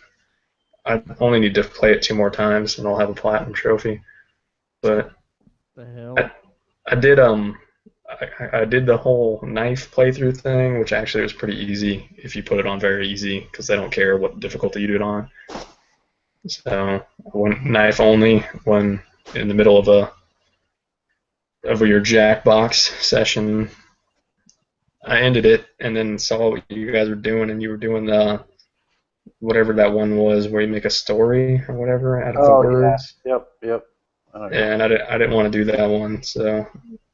I only need to play it 2 more times and I'll have a platinum trophy. But The hell? I did I did the whole knife playthrough thing, which actually was pretty easy if you put it on very easy because they don't care what difficulty you do it on. So I went knife only when in the middle of your Jackbox session. I ended it and then saw what you guys were doing, and you were doing the whatever that one was where you make a story or whatever out of the Oh yeah. words. Yep. I don't know. And I didn't want to do that one, so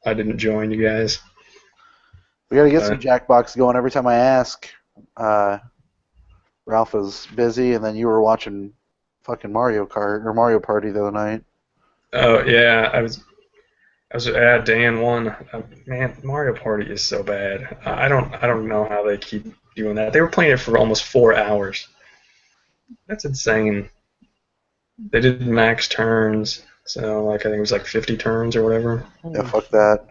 I didn't join you guys. We gotta get some But Jackbox going. Every time I ask, uh, Ralph is busy, and then you were watching fucking Mario Kart or Mario Party the other night. oh yeah, I was at Dan one. Man, Mario Party is so bad. I don't know how they keep doing that. They were playing it for almost 4 hours. That's insane. They did max turns, so like I think it was like 50 turns or whatever. Yeah, Holy fuck shit. that.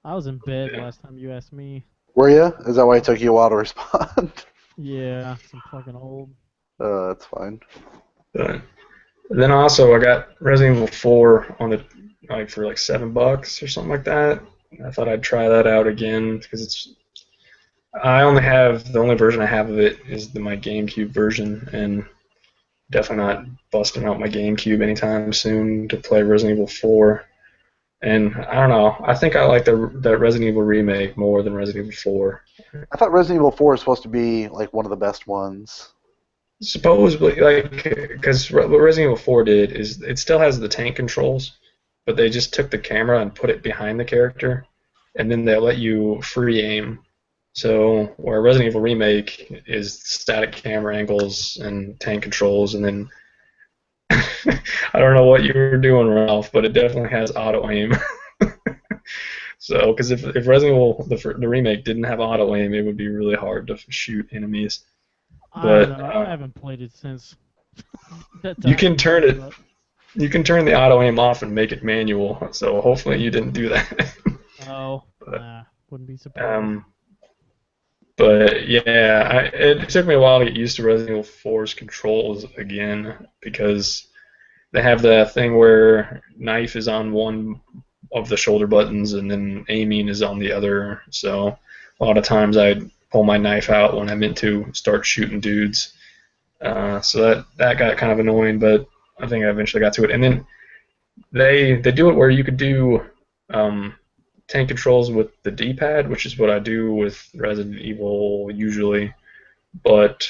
I was in bed Yeah. last time you asked me. Were you? Is that why it took you a while to respond? Yeah, I'm fucking old. That's fine. But then also I got Resident Evil 4 on the like for like $7 or something like that. I thought I'd try that out again because it's I only have the only version I have of it is my GameCube version, and definitely not busting out my GameCube anytime soon to play Resident Evil 4. And I don't know. I think I like the Resident Evil remake more than Resident Evil 4. I thought Resident Evil 4 is supposed to be like one of the best ones. Supposedly, like, because what Resident Evil 4 did is it still has the tank controls, but they just took the camera and put it behind the character, and then they let you free aim. So where Resident Evil Remake is static camera angles and tank controls, and then I don't know what you were doing, Ralph, but it definitely has auto aim. So, because if Resident Evil the remake didn't have auto aim, it would be really hard to shoot enemies. I But don't know. I haven't played it since that you time. can turn it. You can turn the auto aim off and make it manual. So hopefully you didn't do that. Oh, But, nah, wouldn't be surprised. but yeah, it took me a while to get used to Resident Evil 4's controls again because they have that thing where knife is on one of the shoulder buttons and then aiming is on the other. So a lot of times I'd pull my knife out when I meant to start shooting dudes. So that got kind of annoying, but I think I eventually got to it. And then they do it where you could do tank controls with the D-pad, which is what I do with Resident Evil usually. But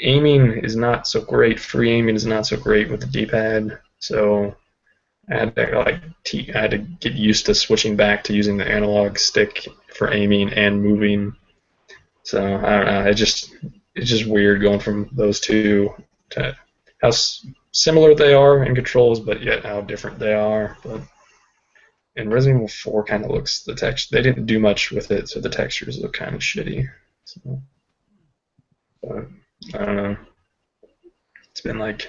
aiming is not so great. Free aiming is not so great with the D-pad. So I had to get used to switching back to using the analog stick for aiming and moving. So I don't know. It's just weird going from those two to how similar they are in controls, but yet how different they are. But and Resident Evil 4 kind of looks the text. They didn't do much with it, so the textures look kind of shitty. So, but I don't know. It's been like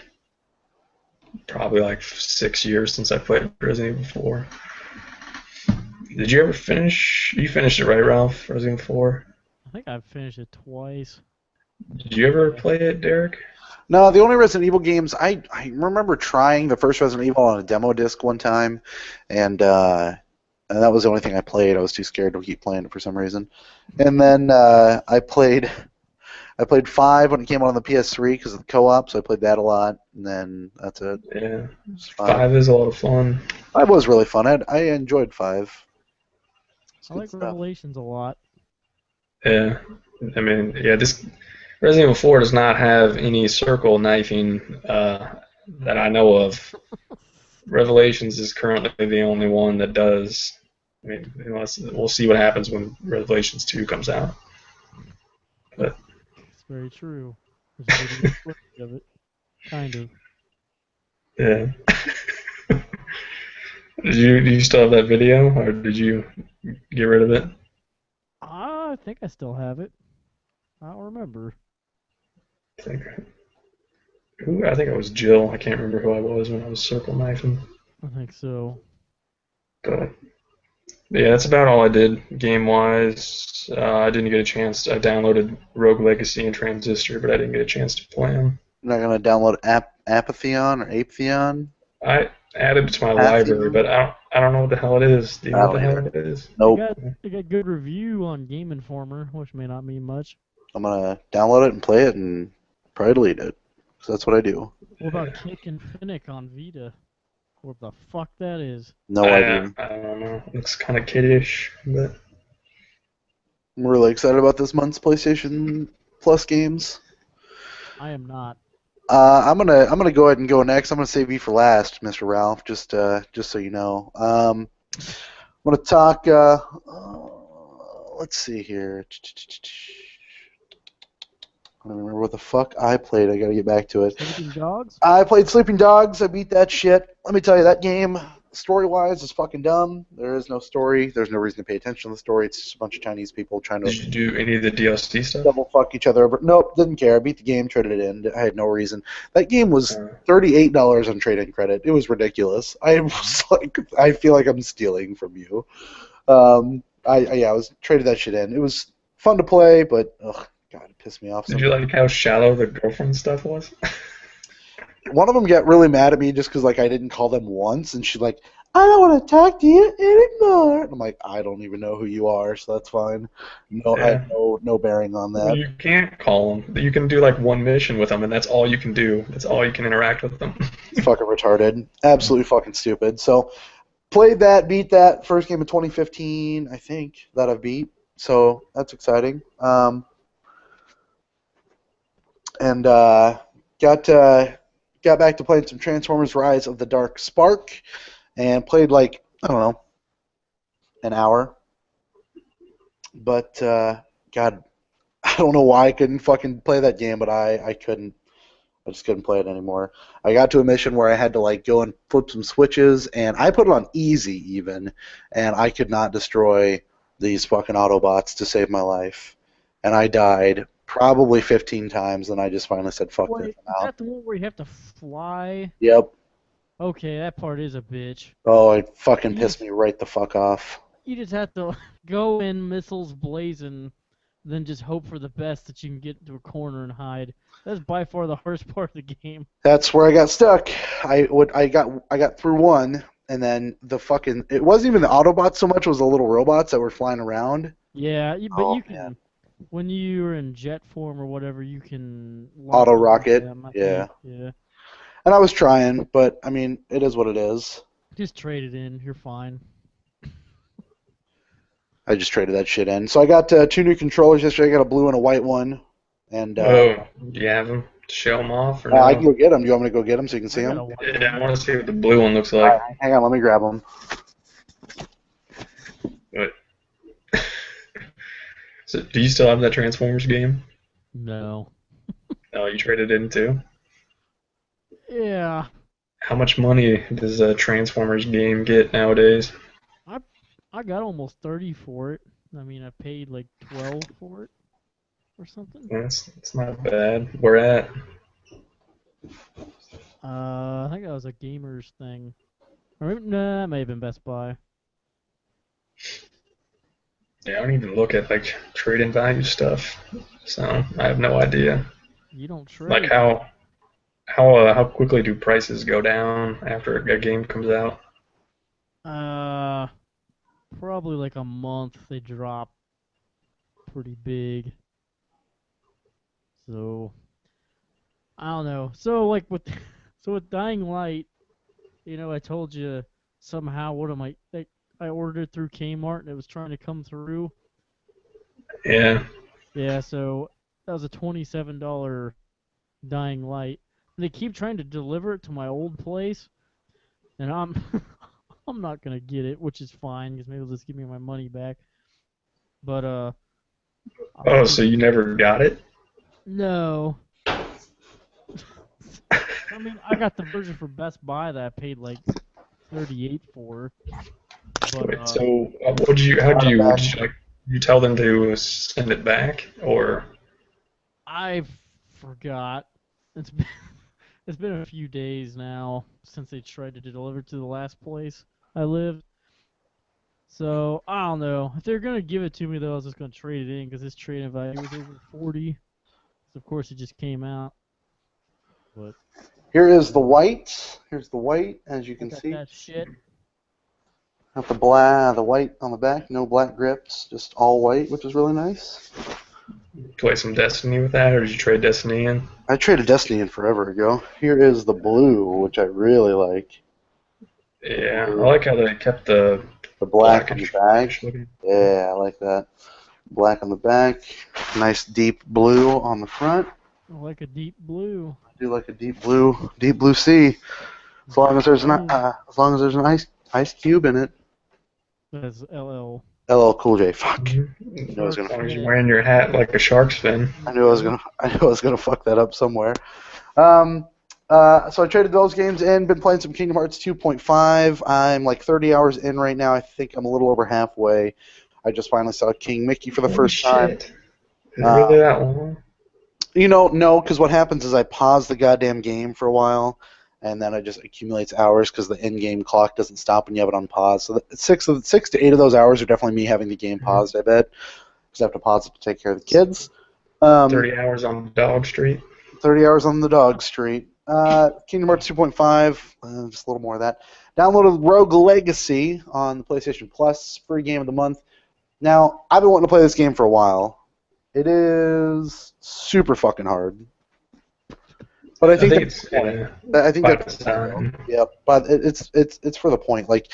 probably like 6 years since I played Resident Evil 4. Did you ever finish? You finished it, right, Ralph? Resident Evil 4. I think I've finished it twice. Did you ever play it, Derek? No, the only Resident Evil games I remember trying the first Resident Evil on a demo disc one time, and that was the only thing I played. I was too scared to keep playing it for some reason. And then I played 5 when it came out on the PS3 because of the co-op, so I played that a lot. And then that's it. Yeah. It's 5 is a lot of fun. 5 was really fun. I enjoyed 5. I like Revelations a lot. Yeah. I mean, yeah, this Resident Evil 4 does not have any circle knifing that I know of. Revelations is currently the only one that does. I mean, we'll see what happens when Revelations 2 comes out. But It's very true. There's a video footage of it. Kind of. yeah. Do you still have that video, or did you get rid of it? I think I still have it. I don't remember. I think it was Jill. I can't remember who I was when I was circle knifing. I think so. But yeah, that's about all I did game wise. I didn't get a chance. I downloaded Rogue Legacy and Transistor, but I didn't get a chance to play them. You're not gonna download Apatheon or Apetheon? I added it to my library, but I don't know what the hell it is. Do you know what the hell it is? Nope. It got good review on Game Informer, which may not mean much. I'm gonna download it and play it and probably delete it. So that's what I do. What about Kick and Finnick on Vita? What the fuck that is? No idea. I don't know. Looks kind of kiddish, but I'm really excited about this month's PlayStation Plus games. I am not. I'm gonna go ahead and go next. I'm gonna save you for last, Mr. Ralph. Just so you know. I'm gonna talk. Let's see here. I don't remember what the fuck I played. I gotta get back to it. Sleeping Dogs? I played Sleeping Dogs. I beat that shit. Let me tell you, that game, story-wise, is fucking dumb. There is no story. There's no reason to pay attention to the story. It's just a bunch of Chinese people trying Did to you do any of the DLC stuff? double fuck each other over. Nope, didn't care. I beat the game, traded it in. I had no reason. That game was $38 on trade-in credit. It was ridiculous. I was like, I feel like I'm stealing from you. I was traded that shit in. It was fun to play, but ugh, God, it pissed me off. Did you like how shallow the girlfriend stuff was? One of them got really mad at me just because like I didn't call them once, and she's like, "I don't want to talk to you anymore." And I'm like, "I don't even know who you are, so that's fine." No, I have no bearing on that. Well, you can't call them. You can do like one mission with them, and that's all you can do. That's all you can interact with them. It's fucking retarded. Absolutely fucking stupid. So, played that, beat that. First game of 2015, I think, that I've beat. So, that's exciting. And got back to playing some Transformers Rise of the Dark Spark, and played like, I don't know, an hour. But, God, I don't know why I couldn't fucking play that game, but I couldn't. I just couldn't play it anymore. I got to a mission where I had to like go and flip some switches, and I put it on easy even, and I could not destroy these fucking Autobots to save my life. And I died probably 15 times, and I just finally said, fuck this, I'm Is out. that the one where you have to fly? Yep. Okay, that part is a bitch. Oh, it fucking pissed me right the fuck off. You just have to go in missiles blazing, then just hope for the best that you can get into a corner and hide. That's by far the hardest part of the game. That's where I got stuck. I got through one, and then the fucking, it wasn't even the Autobots so much, it was the little robots that were flying around. Yeah, but Oh, you can, man. when you're in jet form or whatever, you can Auto launch rocket, them, I yeah. think. Yeah. And I was trying, but I mean, it is what it is. Just trade it in. You're fine. I just traded that shit in. So I got 2 new controllers yesterday. I got a blue and a white one. And Oh, do you have them to show them off? Or no? I can go get them. Do you want me to go get them so you can see I got them? a white Yeah, I one. want to see what the blue one looks like. Hang on, let me grab them. But so, do you still have that Transformers game? No. Oh, you traded in too? Yeah. How much money does a Transformers game get nowadays? I got almost 30 for it. I mean, I paid like 12 for it or something. It's not bad. Where at? I think that was a Gamers thing. Or maybe, nah, that may have been Best Buy. Yeah, I don't even look at like trade-in value stuff, so I have no idea. You don't trade. Like how quickly do prices go down after a game comes out? Probably like a month they drop pretty big. So I don't know. So like with Dying Light, you know, I told you somehow I ordered it through Kmart and it was trying to come through. Yeah. Yeah, so that was a $27 Dying Light. And they keep trying to deliver it to my old place, and I'm I'm not gonna get it, which is fine because maybe they'll just give me my money back. But Oh, so you never got it? no. I mean, I got the version for Best Buy that I paid like $38 for. But, Wait, so what did you? How did you? Did you like? You tell them to send it back, or? I forgot. It's been a few days now since they tried to deliver to the last place I lived. So I don't know. If they're gonna give it to me though, I was just gonna trade it in because this trade-in value was over 40. So of course it just came out. But Here is the white. Here's the white, as you can got see. that shit. Got the white on the back, no black grips, just all white, which is really nice. Play some Destiny with that, or did you trade Destiny in? I traded Destiny in forever ago. Here is the blue, which I really like. Yeah, I like how they kept the The black on blackish the back. looking. Yeah, I like that. Black on the back. Nice deep blue on the front. I like a deep blue. I do like a deep blue sea. As long as there's an ice cube in it. That's LL. LL Cool J. Fuck. As I was gonna. long as you're wearing your hat like a shark's fin. I knew I was gonna fuck that up somewhere. So I traded those games in. Been playing some Kingdom Hearts 2.5. I'm like 30 hours in right now. I think I'm a little over halfway. I just finally saw King Mickey for the first time. Is it really that long? You know, no, because what happens is I pause the goddamn game for a while, and then it just accumulates hours because the in-game clock doesn't stop when you have it on pause. So 6 to 8 of those hours are definitely me having the game paused, I bet, because I have to pause it to take care of the kids. 30 hours on Dog Street. 30 hours on the Dog Street. Kingdom Hearts 2.5, just a little more of that. Downloaded Rogue Legacy on the PlayStation Plus, free game of the month. Now, I've been wanting to play this game for a while. It is super fucking hard. But I think that's the point. I think that's the point. Yeah, but it's for the point. Like,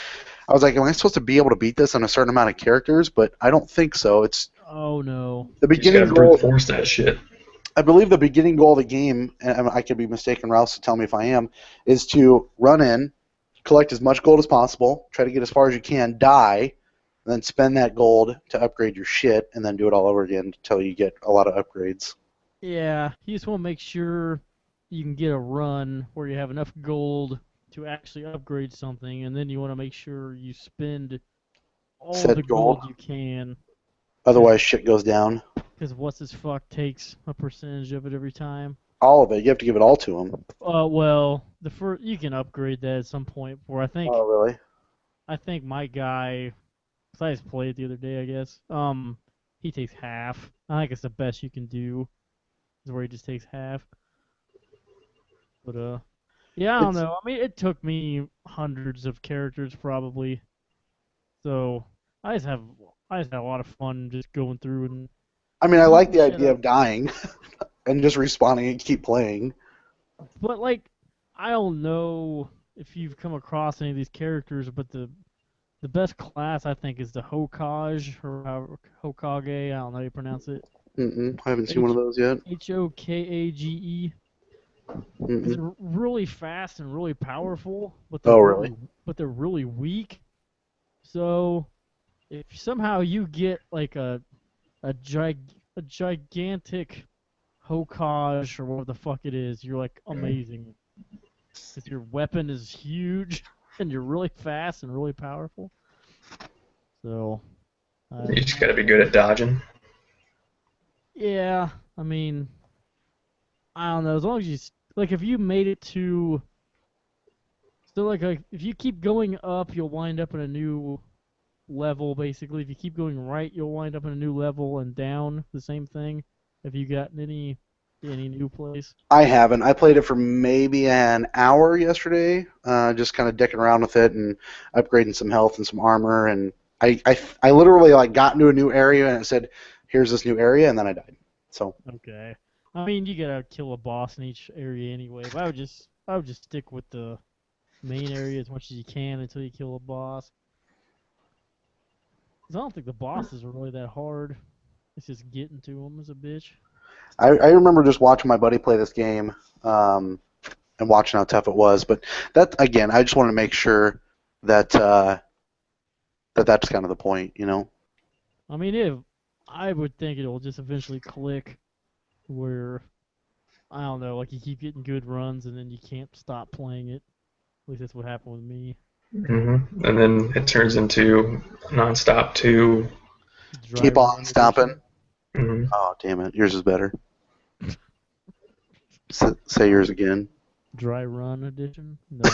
I was like, am I supposed to be able to beat this on a certain amount of characters? But I don't think so. It's Oh no. the You just beginning gotta goal. brute force that shit. I believe the beginning goal of the game, and I could be mistaken, Rouse, so tell me if I am, is to run in, collect as much gold as possible, try to get as far as you can, die, and then spend that gold to upgrade your shit, and then do it all over again until you get a lot of upgrades. Yeah, you just want to make sure you can get a run where you have enough gold to actually upgrade something, and then you want to make sure you spend all Said the gold gold. you can. Otherwise, shit goes down. Because what's his fuck takes a percentage of it every time. All of it. You have to give it all to him. Well, you can upgrade that at some point. Where Oh, really? I think my guy, cause I just played it the other day, I guess. He takes half. I think it's the best you can do. Is where he just takes half. But yeah, I don't know. I mean, it took me hundreds of characters probably. So I just had a lot of fun just going through and. I mean, I like the idea of dying and just respawning and keep playing. But like, I don't know if you've come across any of these characters, but the best class I think is the Hokage or Hokage. I don't know how you pronounce it. I haven't seen one of those yet. Hokage. They're really fast and really powerful, but but they're really weak. So if somehow you get like a gigantic Hokage or whatever the fuck it is, you're like amazing. Because your weapon is huge and you're really fast and really powerful. So You just gotta be good at dodging. yeah, I mean, I don't know. As long as you like, if you made it to, so like if you keep going up, you'll wind up in a new level. Basically, if you keep going right, you'll wind up in a new level, and down the same thing. Have you gotten any new place? I haven't. I played it for maybe an hour yesterday, just kind of dicking around with it and upgrading some health and some armor. And I literally like got into a new area and it said, "Here's this new area," and then I died. So. Okay. I mean, you gotta kill a boss in each area anyway. But I would just stick with the main area as much as you can until you kill a boss. 'Cause I don't think the bosses are really that hard. It's just getting to them as a bitch. I remember just watching my buddy play this game and watching how tough it was. But that again, I just wanted to make sure that that's kind of the point, you know. I mean, I would think it'll just eventually click where, I don't know, like you keep getting good runs and then you can't stop playing it. At least that's what happened with me. Mm-hmm. And then it turns into nonstop to Keep on stopping. Mm-hmm. Oh, damn it. Yours is better. Say yours again. Dry Run edition? No.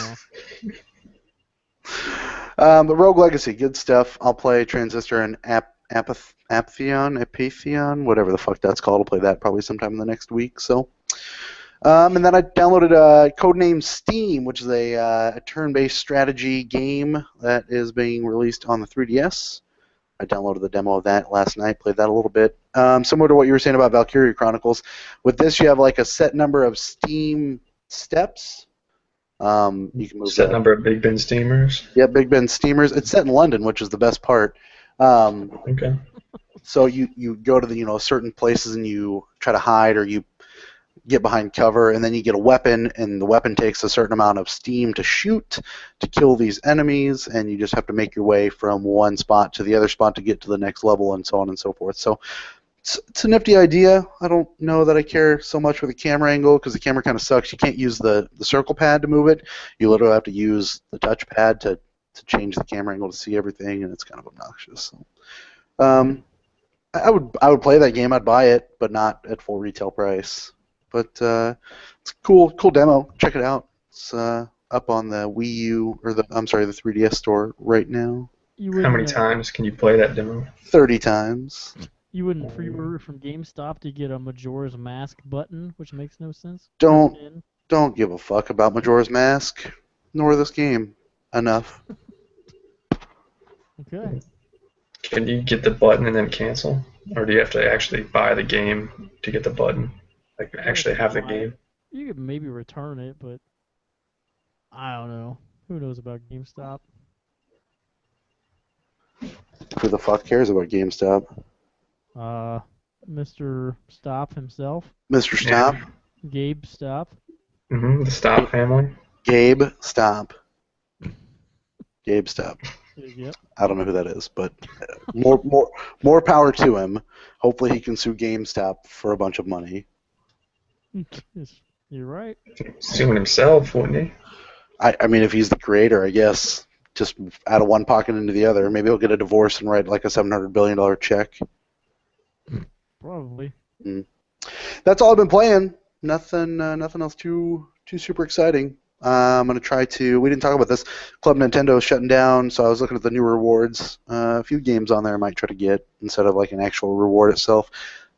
But Rogue Legacy, good stuff. I'll play Transistor and Apatheon, whatever the fuck that's called. I'll play that probably sometime in the next week. So, and then I downloaded Codename Steam, which is a turn-based strategy game that is being released on the 3DS. I downloaded the demo of that last night, played that a little bit. Similar to what you were saying about Valkyria Chronicles, with this you have like a set number of Steam steps. You can move set number of Big Ben steamers. Yeah, Big Ben steamers. It's set in London, which is the best part. Okay. So you go to the certain places and you try to hide or you get behind cover, and then you get a weapon, and the weapon takes a certain amount of steam to shoot to kill these enemies, and you just have to make your way from one spot to the other spot to get to the next level, and so on and so forth. So it's a nifty idea. I don't know that I care so much for the camera angle because the camera kind of sucks. You can't use the circle pad to move it. You literally have to use the touch pad to change the camera angle to see everything, and it's kind of obnoxious. So, I would play that game. I'd buy it, but not at full retail price. But it's a cool demo. Check it out. It's up on the Wii U or the 3DS store right now. How many times can you play that demo? 30 times. You wouldn't pre-order from GameStop to get a Majora's Mask button, which makes no sense. Don't give a fuck about Majora's Mask, nor this game. Enough. Okay. Can you get the button and then cancel? Or do you have to actually buy the game to get the button? Like, actually have the game? You could maybe return it, but I don't know. Who knows about GameStop? Who the fuck cares about GameStop? Mr. Stop himself. Mr. Stop? Yeah. Gabe Stop. The Stop family. Gabe Stop. Gabe Stop. Yep. I don't know who that is, but more power to him. Hopefully he can sue GameStop for a bunch of money. You're right. Suing himself, wouldn't he? I mean, if he's the creator, I guess, just out of one pocket into the other. Maybe he'll get a divorce and write like a $700 billion check. Probably. That's all I've been playing. Nothing else too super exciting. I'm going to try to... We didn't talk about this. Club Nintendo is shutting down, so I was looking at the new rewards. A few games on there I might try to get instead of like an actual reward itself.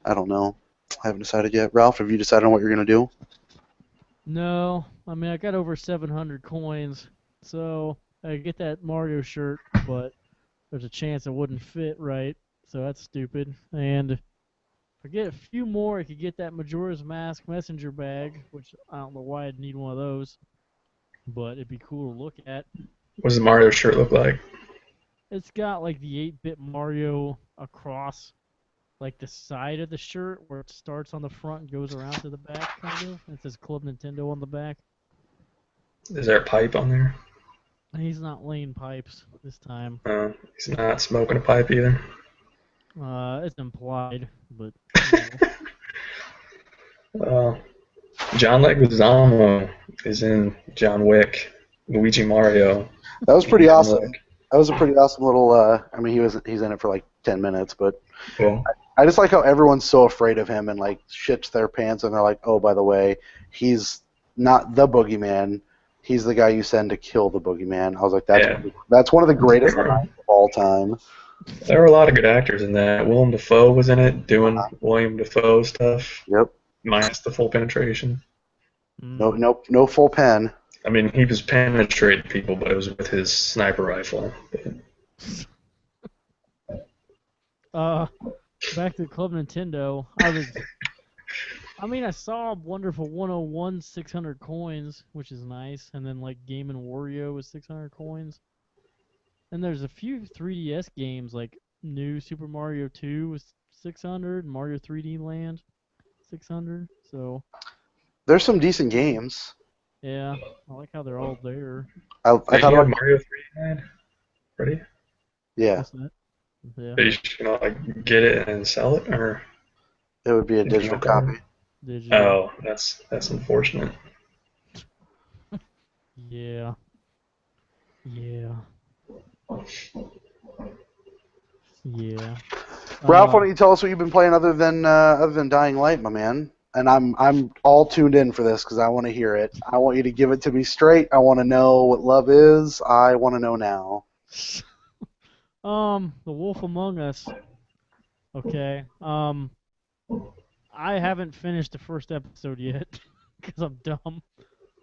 I don't know. I haven't decided yet. Ralph, have you decided on what you're going to do? No. I mean, I got over 700 coins, so I get that Mario shirt, but there's a chance it wouldn't fit right, so that's stupid. And if I get a few more, I could get that Majora's Mask messenger bag, which I don't know why I'd need one of those, but it'd be cool to look at. What does the Mario shirt look like? It's got like the 8-bit Mario across like the side of the shirt where it starts on the front and goes around to the back, kind of. It says Club Nintendo on the back. Is there a pipe on there? He's not laying pipes this time. He's not smoking a pipe either. It's implied, but. John Leguizamo is in John Wick, Luigi Mario. That was pretty awesome. That was a pretty awesome little. I mean, he's in it for like 10 minutes, but Cool. I just like how everyone's so afraid of him and like shits their pants, and they're like, oh, by the way, he's not the boogeyman. He's the guy you send to kill the boogeyman. I was like, that's one of the greatest lines of all time. There were a lot of good actors in that. Willem Dafoe was in it, doing William Dafoe stuff. Yep. Minus the full penetration. No full pen. I mean, he was penetrating people, but it was with his sniper rifle. Back to Club Nintendo. I saw Wonderful 101 600 coins, which is nice, and then like Game & Wario was 600 coins. And there's a few 3DS games like New Super Mario 2 was 600, Mario 3D Land 600. So there's some decent games. Yeah, I like how they're all there. I thought about Mario 3D Land. Ready? Yeah. What's that? Yeah. Are you just gonna like get it and sell it, or? It would be a digital copy. Digital. Oh, that's unfortunate. Yeah. Yeah. Yeah. Ralph, why don't you tell us what you've been playing other than Dying Light, my man? And I'm all tuned in for this because I want to hear it. I want you to give it to me straight. I want to know what love is. I want to know now. The Wolf Among Us. Okay. I haven't finished the first episode yet because I'm dumb,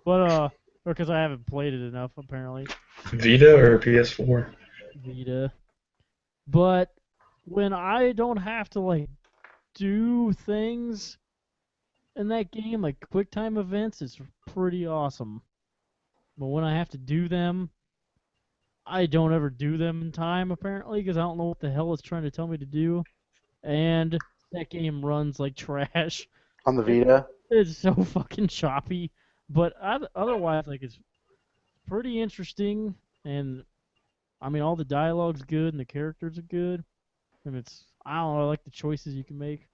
but or because I haven't played it enough apparently. Vita or PS4? Vita. But when I don't have to like do things in that game, like quick time events, it's pretty awesome. But when I have to do them, I don't ever do them in time apparently because I don't know what the hell it's trying to tell me to do. and that game runs like trash. On the Vita. It's so fucking choppy, but otherwise, like, it's pretty interesting, and I mean, all the dialogue's good and the characters are good, and I don't know, I like the choices you can make.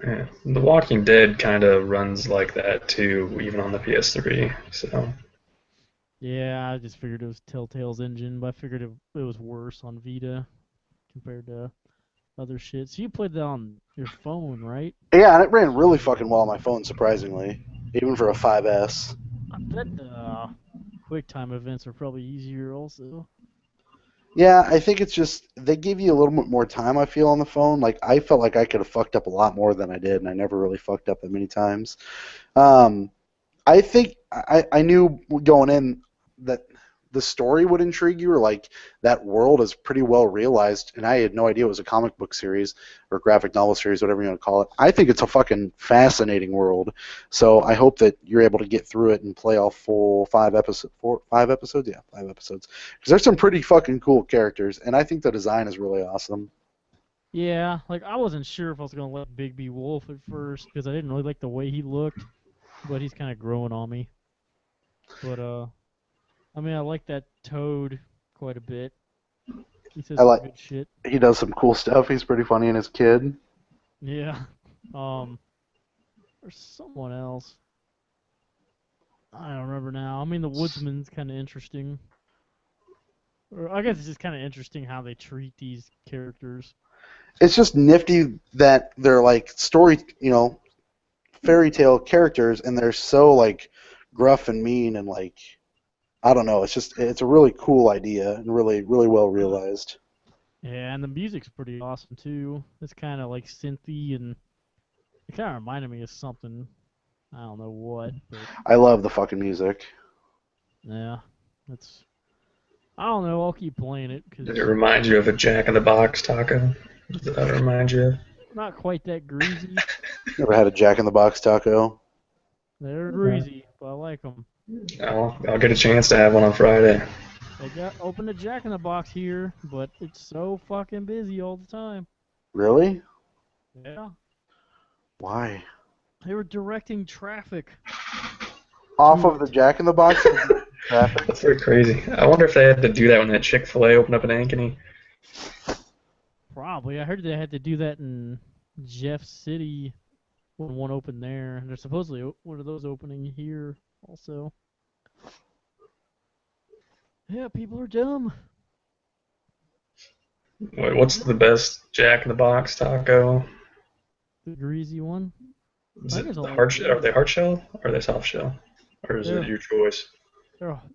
Yeah. The Walking Dead kind of runs like that too, even on the PS3. So Yeah, I just figured it was Telltale's engine, but I figured it was worse on Vita compared to other shit. So you played that on your phone, right? Yeah, and it ran really fucking well on my phone, surprisingly, even for a 5S. I bet the QuickTime events are probably easier also. Yeah, I think it's just they give you a little bit more time. I feel on the phone. Like I felt like I could have fucked up a lot more than I did, and I never really fucked up that many times. Um, I think I knew going in that the story would intrigue you, or like that world is pretty well realized, and I had no idea it was a comic book series or graphic novel series, whatever you want to call it. I think it's a fucking fascinating world, so I hope that you're able to get through it and play all full 5 episodes, yeah, 5 episodes, because there's some pretty fucking cool characters, and I think the design is really awesome. Yeah, like I wasn't sure if I was gonna let Bigby Wolf at first because I didn't really like the way he looked, but he's kind of growing on me. But I mean, I like that Toad quite a bit. He says I some like good shit. he does some cool stuff. He's pretty funny, and his kid. Yeah. Um, there's someone else. I don't remember now. I mean, the Woodsman's kind of interesting. Or I guess it's just kind of interesting how they treat these characters. It's just nifty that they're like story, fairy tale characters, and they're so like gruff and mean and like I don't know. It's a really cool idea and really really well realized. Yeah, and the music's pretty awesome too. It's kind of like synthy, and it kind of reminded me of something. I don't know what, but I love the fucking music. yeah, it's. I don't know. I'll keep playing it did because it remind you of a Jack in the Box taco? Does that remind you of? not quite that greasy. Never had a Jack in the Box taco. They're greasy, but I like them. I'll get a chance to have one on Friday. They got opened a Jack in the Box here, but it's so fucking busy all the time. Really? Yeah, Why? they were directing traffic. Off of the Jack in the Box traffic. That's pretty crazy. I wonder if they had to do that when that Chick-fil-A opened up in Ankeny. Probably. I heard they had to do that in Jeff City when one opened there, and there's supposedly one of those opening here also. Yeah, people are dumb. What's the best Jack in the Box taco? The greasy one. Is I it guess the I'll hard like shell? Are they hard shell or are they soft shell? Or is They're, it your choice?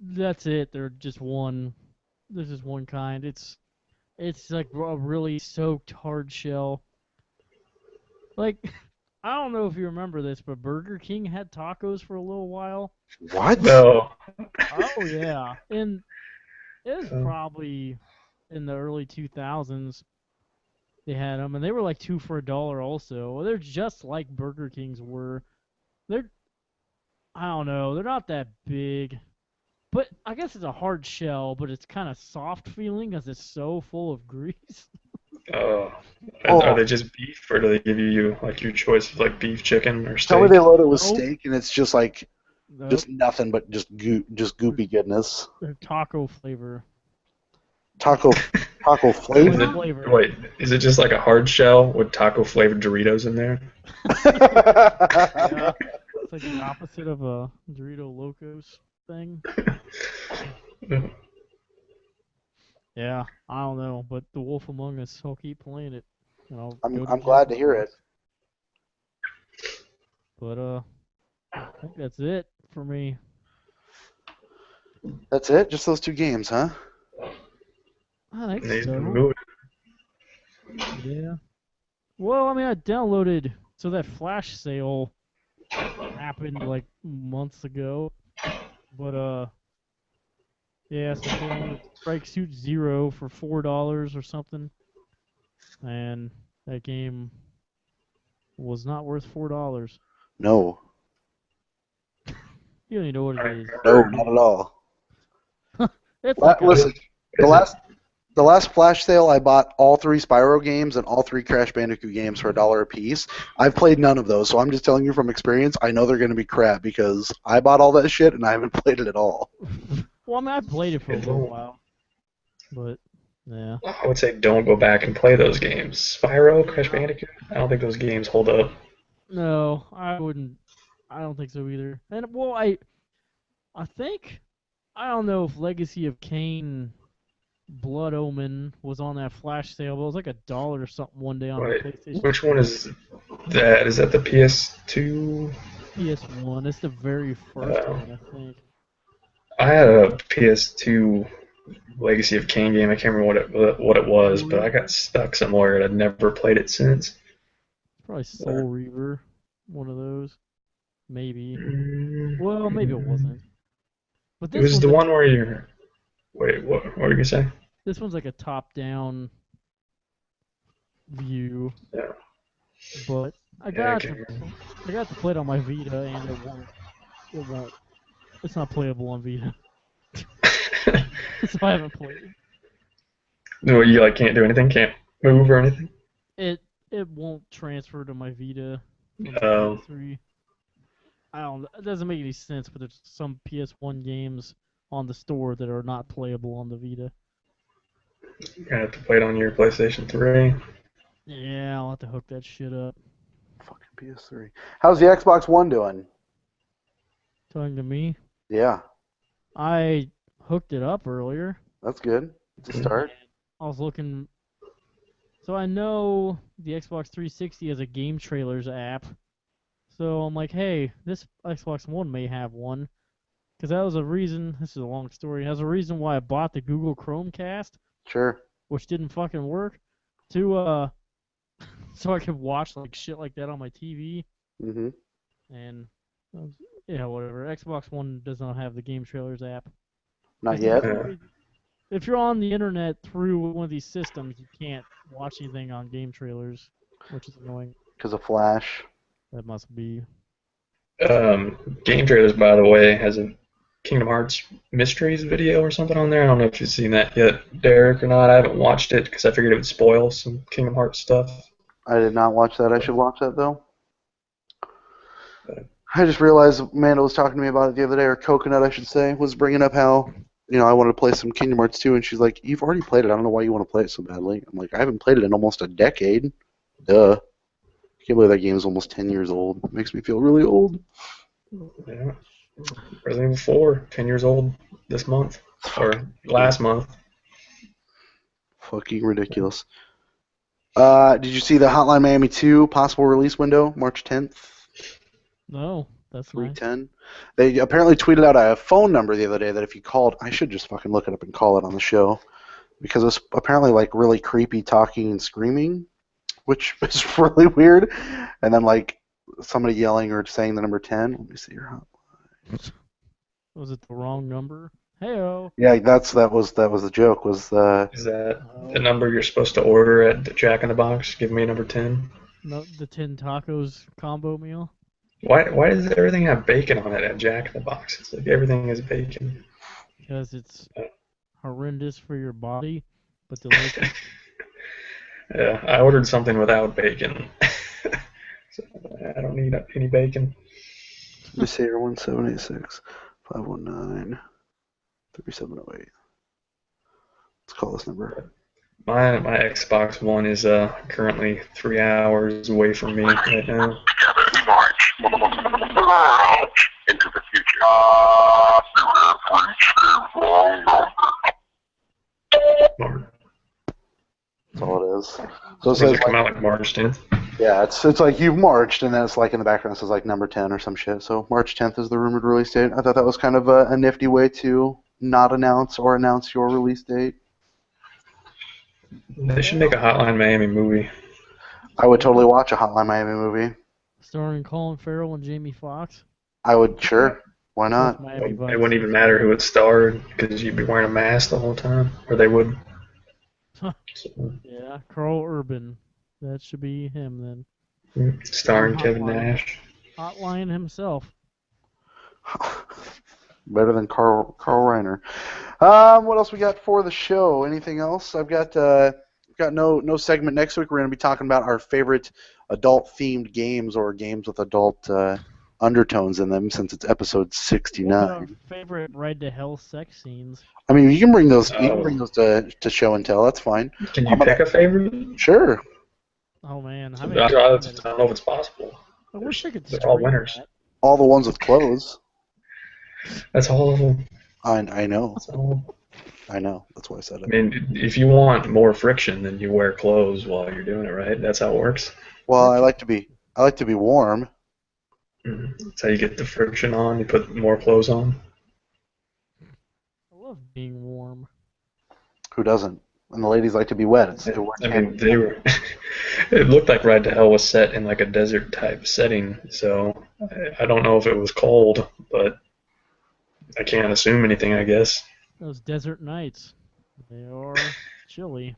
that's it. They're just one. There's just one kind. It's like a really soaked hard shell. Like, I don't know if you remember this, but Burger King had tacos for a little while. What? No. Oh yeah, and it was Oh. probably in the early 2000s they had them, and they were like $2 for $1 also. Well, they're just like Burger King's were. They're I don't know, they're not that big, but I guess it's a hard shell, but it's kind of soft feeling because it's so full of grease. Oh. Oh. Are they just beef or do they give you like your choice of like beef, chicken, or Tell me steak? they load it with Nope. steak and it's just like Nope, just nothing but just goopy goodness. they're taco flavor. Taco Is flavor. it, Flavor. wait, is it just like a hard shell with taco flavored Doritos in there? Yeah, it's like the opposite of a Dorito Locos thing. Yeah, I don't know, but The Wolf Among Us, I'll keep playing it. And I'll go I'm glad to hear it. But I think that's it for me. That's it? Just those two games, huh? I think Needs to so. move. Yeah. Well, I mean, I downloaded. So that flash sale happened like months ago, but yeah. So I downloaded Strike Suit Zero for $4 or something, and that game was not worth $4. No. You don't even know what it is. No, not at all. It's like Listen, the The last flash sale, I bought all 3 Spyro games and all 3 Crash Bandicoot games for $1 a piece. I've played none of those, so I'm just telling you from experience. I know they're going to be crap because I bought all that shit and I haven't played it at all. Well, I mean, I played it for a little while, but yeah. I would say don't go back and play those games. Spyro, Crash Bandicoot, I don't think those games hold up. No, I wouldn't. I don't think so either. And well, I think I don't know if Legacy of Kain, Blood Omen was on that flash sale, but it was like $1 or something one day on the PlayStation. Which one is that? Is that the PS2? PS1. It's the very first one, I think. I had a PS2 Legacy of Kain game. I can't remember what it was, but I got stuck somewhere and I'd never played it since. Probably Soul Reaver, one of those. Maybe. Well, maybe it wasn't. But this it was the one where you're... Wait, what were you going to say? This one's like a top-down view. Yeah. But I got to play it on my Vita, and it won't. It's not playable on Vita. So I haven't played it. No, you can't do anything, can't move or anything? It won't transfer to my Vita. Oh. PS3. It doesn't make any sense, but there's some PS1 games on the store that are not playable on the Vita. You're going to have to play it on your PlayStation 3. Yeah, I'll have to hook that shit up. Fucking PS3. How's the Xbox One doing? Talking to me? Yeah. I hooked it up earlier. That's good. It's a start. I was looking. So I know the Xbox 360 has a game trailers app. So I'm like, hey, this Xbox One may have one. Because that was a reason, this is a long story, that was a reason why I bought the Google Chromecast. Sure. Which didn't fucking work. So I could watch like shit like that on my TV. Mm-hmm. And, yeah, whatever. Xbox One does not have the game trailers app. Not yet? If you're on the internet through one of these systems, you can't watch anything on game trailers, which is annoying. Because of Flash. That must be. Game Trailers, by the way, has a Kingdom Hearts Mysteries video or something on there. I don't know if you've seen that yet, Derek, or not. I haven't watched it because I figured it would spoil some Kingdom Hearts stuff. I did not watch that. I should watch that, though. I just realized Amanda was talking to me about it the other day, or Coconut, I should say, was bringing up how, I wanted to play some Kingdom Hearts 2, and she's like, you've already played it. I don't know why you want to play it so badly. I'm like, I haven't played it in almost a decade. Duh. I can't believe that game is almost 10 years old. It makes me feel really old. Yeah. Resident Evil 4, 10 years old this month, or last month. Fucking ridiculous. Did you see the Hotline Miami 2 possible release window, March 10th? No, that's 3:10. Nice. They apparently tweeted out a phone number the other day that if you called, I should just fucking look it up and call it on the show, because it's apparently like really creepy talking and screaming, which is really weird, and then like somebody yelling or saying the number 10. Let me see your hotline. Was it the wrong number? Heyo. Yeah, that was the joke. Is that the number you're supposed to order at the Jack in the Box? Give me number 10. No, the 10 tacos combo meal. Why does everything have bacon on it at Jack in the Box? It's like everything is bacon. Because it's horrendous for your body, but delicious. Yeah, I ordered something without bacon. So I don't need any bacon. Let me see here, 1786-519-3708. Let's call this number. My Xbox One is currently 3 hours away from me right now. March into the future. That's all it is. So it Does says it come out like March 10th? Yeah, it's like you've marched, and then it's like in the background it says like number 10 or some shit. So March 10th is the rumored release date. I thought that was kind of a nifty way to not announce or announce your release date. They should make a Hotline Miami movie. I would totally watch a Hotline Miami movie. Starring Colin Farrell and Jamie Foxx. I would, sure. Why not? It wouldn't even matter who it starred because you'd be wearing a mask the whole time, or they would. Yeah, Carl Urban. That should be him then. Starring Kevin Nash. Hotline himself. Better than Carl Reiner. What else we got for the show? Anything else? I've got no segment next week. We're going to be talking about our favorite adult-themed games or games with adult undertones in them, since it's episode 69. What about our favorite Ride to Hell sex scenes? I mean, you can bring those. You can bring those to show and tell. That's fine. Can you pick a favorite? Sure. Oh man, I don't know if it's possible. I wish I could. They're all winners. That. All the ones with clothes. That's all of them. I know. That's all. I know. That's why I said it. I mean, if you want more friction, then you wear clothes while you're doing it, right? That's how it works. Well, I like to be warm. That's how you get the friction on. You put more clothes on. I love being warm. Who doesn't? And the ladies like to be wet. I mean, they were. It looked like Ride to Hell was set in like a desert type setting, so I don't know if it was cold, but I can't assume anything, I guess. Those desert nights, they are chilly.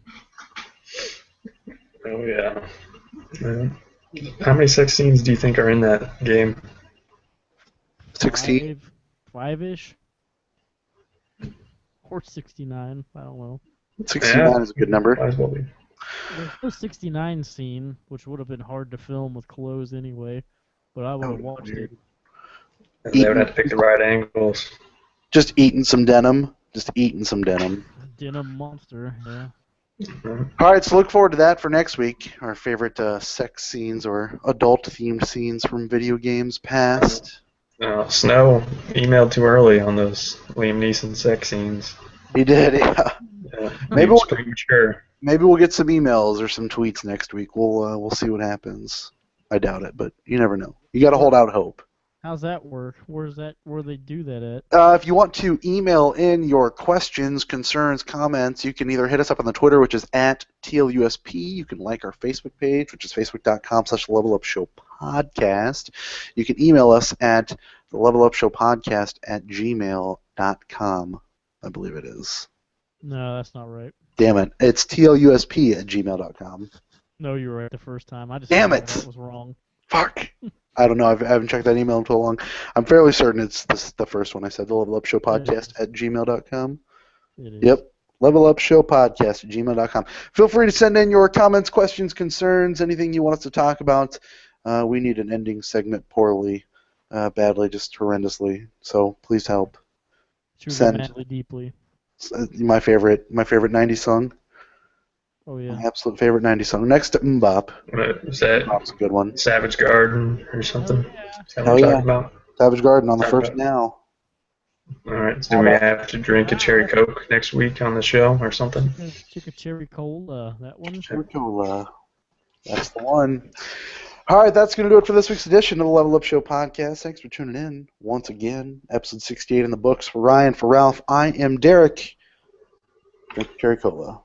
Oh yeah. How many sex scenes do you think are in that game? 16. Five-ish? Or 69, I don't know. 69 is a good number. Might as well be. There's no 69 scene, which would have been hard to film with clothes anyway, but I would have watched it. They would have to pick the right angles. Just eating some denim. Denim monster, yeah. All right, so look forward to that for next week. Our favorite sex scenes or adult-themed scenes from video games past. Snow emailed too early on those Liam Neeson sex scenes. He did, yeah. Maybe it's premature. Maybe we'll get some emails or some tweets next week. We'll see what happens. I doubt it, but you never know. You got to hold out hope. How's that work? Where they do that at? If you want to email in your questions, concerns, comments, you can either hit us up on the Twitter, which is @TLUSP. You can like our Facebook page, which is facebook.com/levelupshowpodcast. You can email us at levelupshowpodcast@gmail.com. I believe it is. No, that's not right. Damn it. It's TLUSP@gmail.com. No, you were right the first time. I just Damn thought it. that was wrong. Fuck. I don't know. I haven't checked that email in too long. I'm fairly certain it's the first one I said, the Level Up Show Podcast @gmail.com. It is. Yep. Level Up Show Podcast @gmail.com. Feel free to send in your comments, questions, concerns, anything you want us to talk about. We need an ending segment badly, just horrendously. So please help. Truly, madly, deeply. My favorite 90s song. Oh yeah. My absolute favorite 90s song. Next to Mbop. Is that Mbop's a good one. Savage Garden or something? Oh, yeah. Is that what we're talking about? Savage Garden on the first now. All right. Do we have to drink a cherry Coke next week on the show or something? Chicken cherry cola, that one. Cherry Cola. That's the one. All right, that's going to do it for this week's edition of the Level Up Show Podcast. Thanks for tuning in once again. Episode 68 in the books. For Ryan, for Ralph, I am Derek. Drink cherry cola.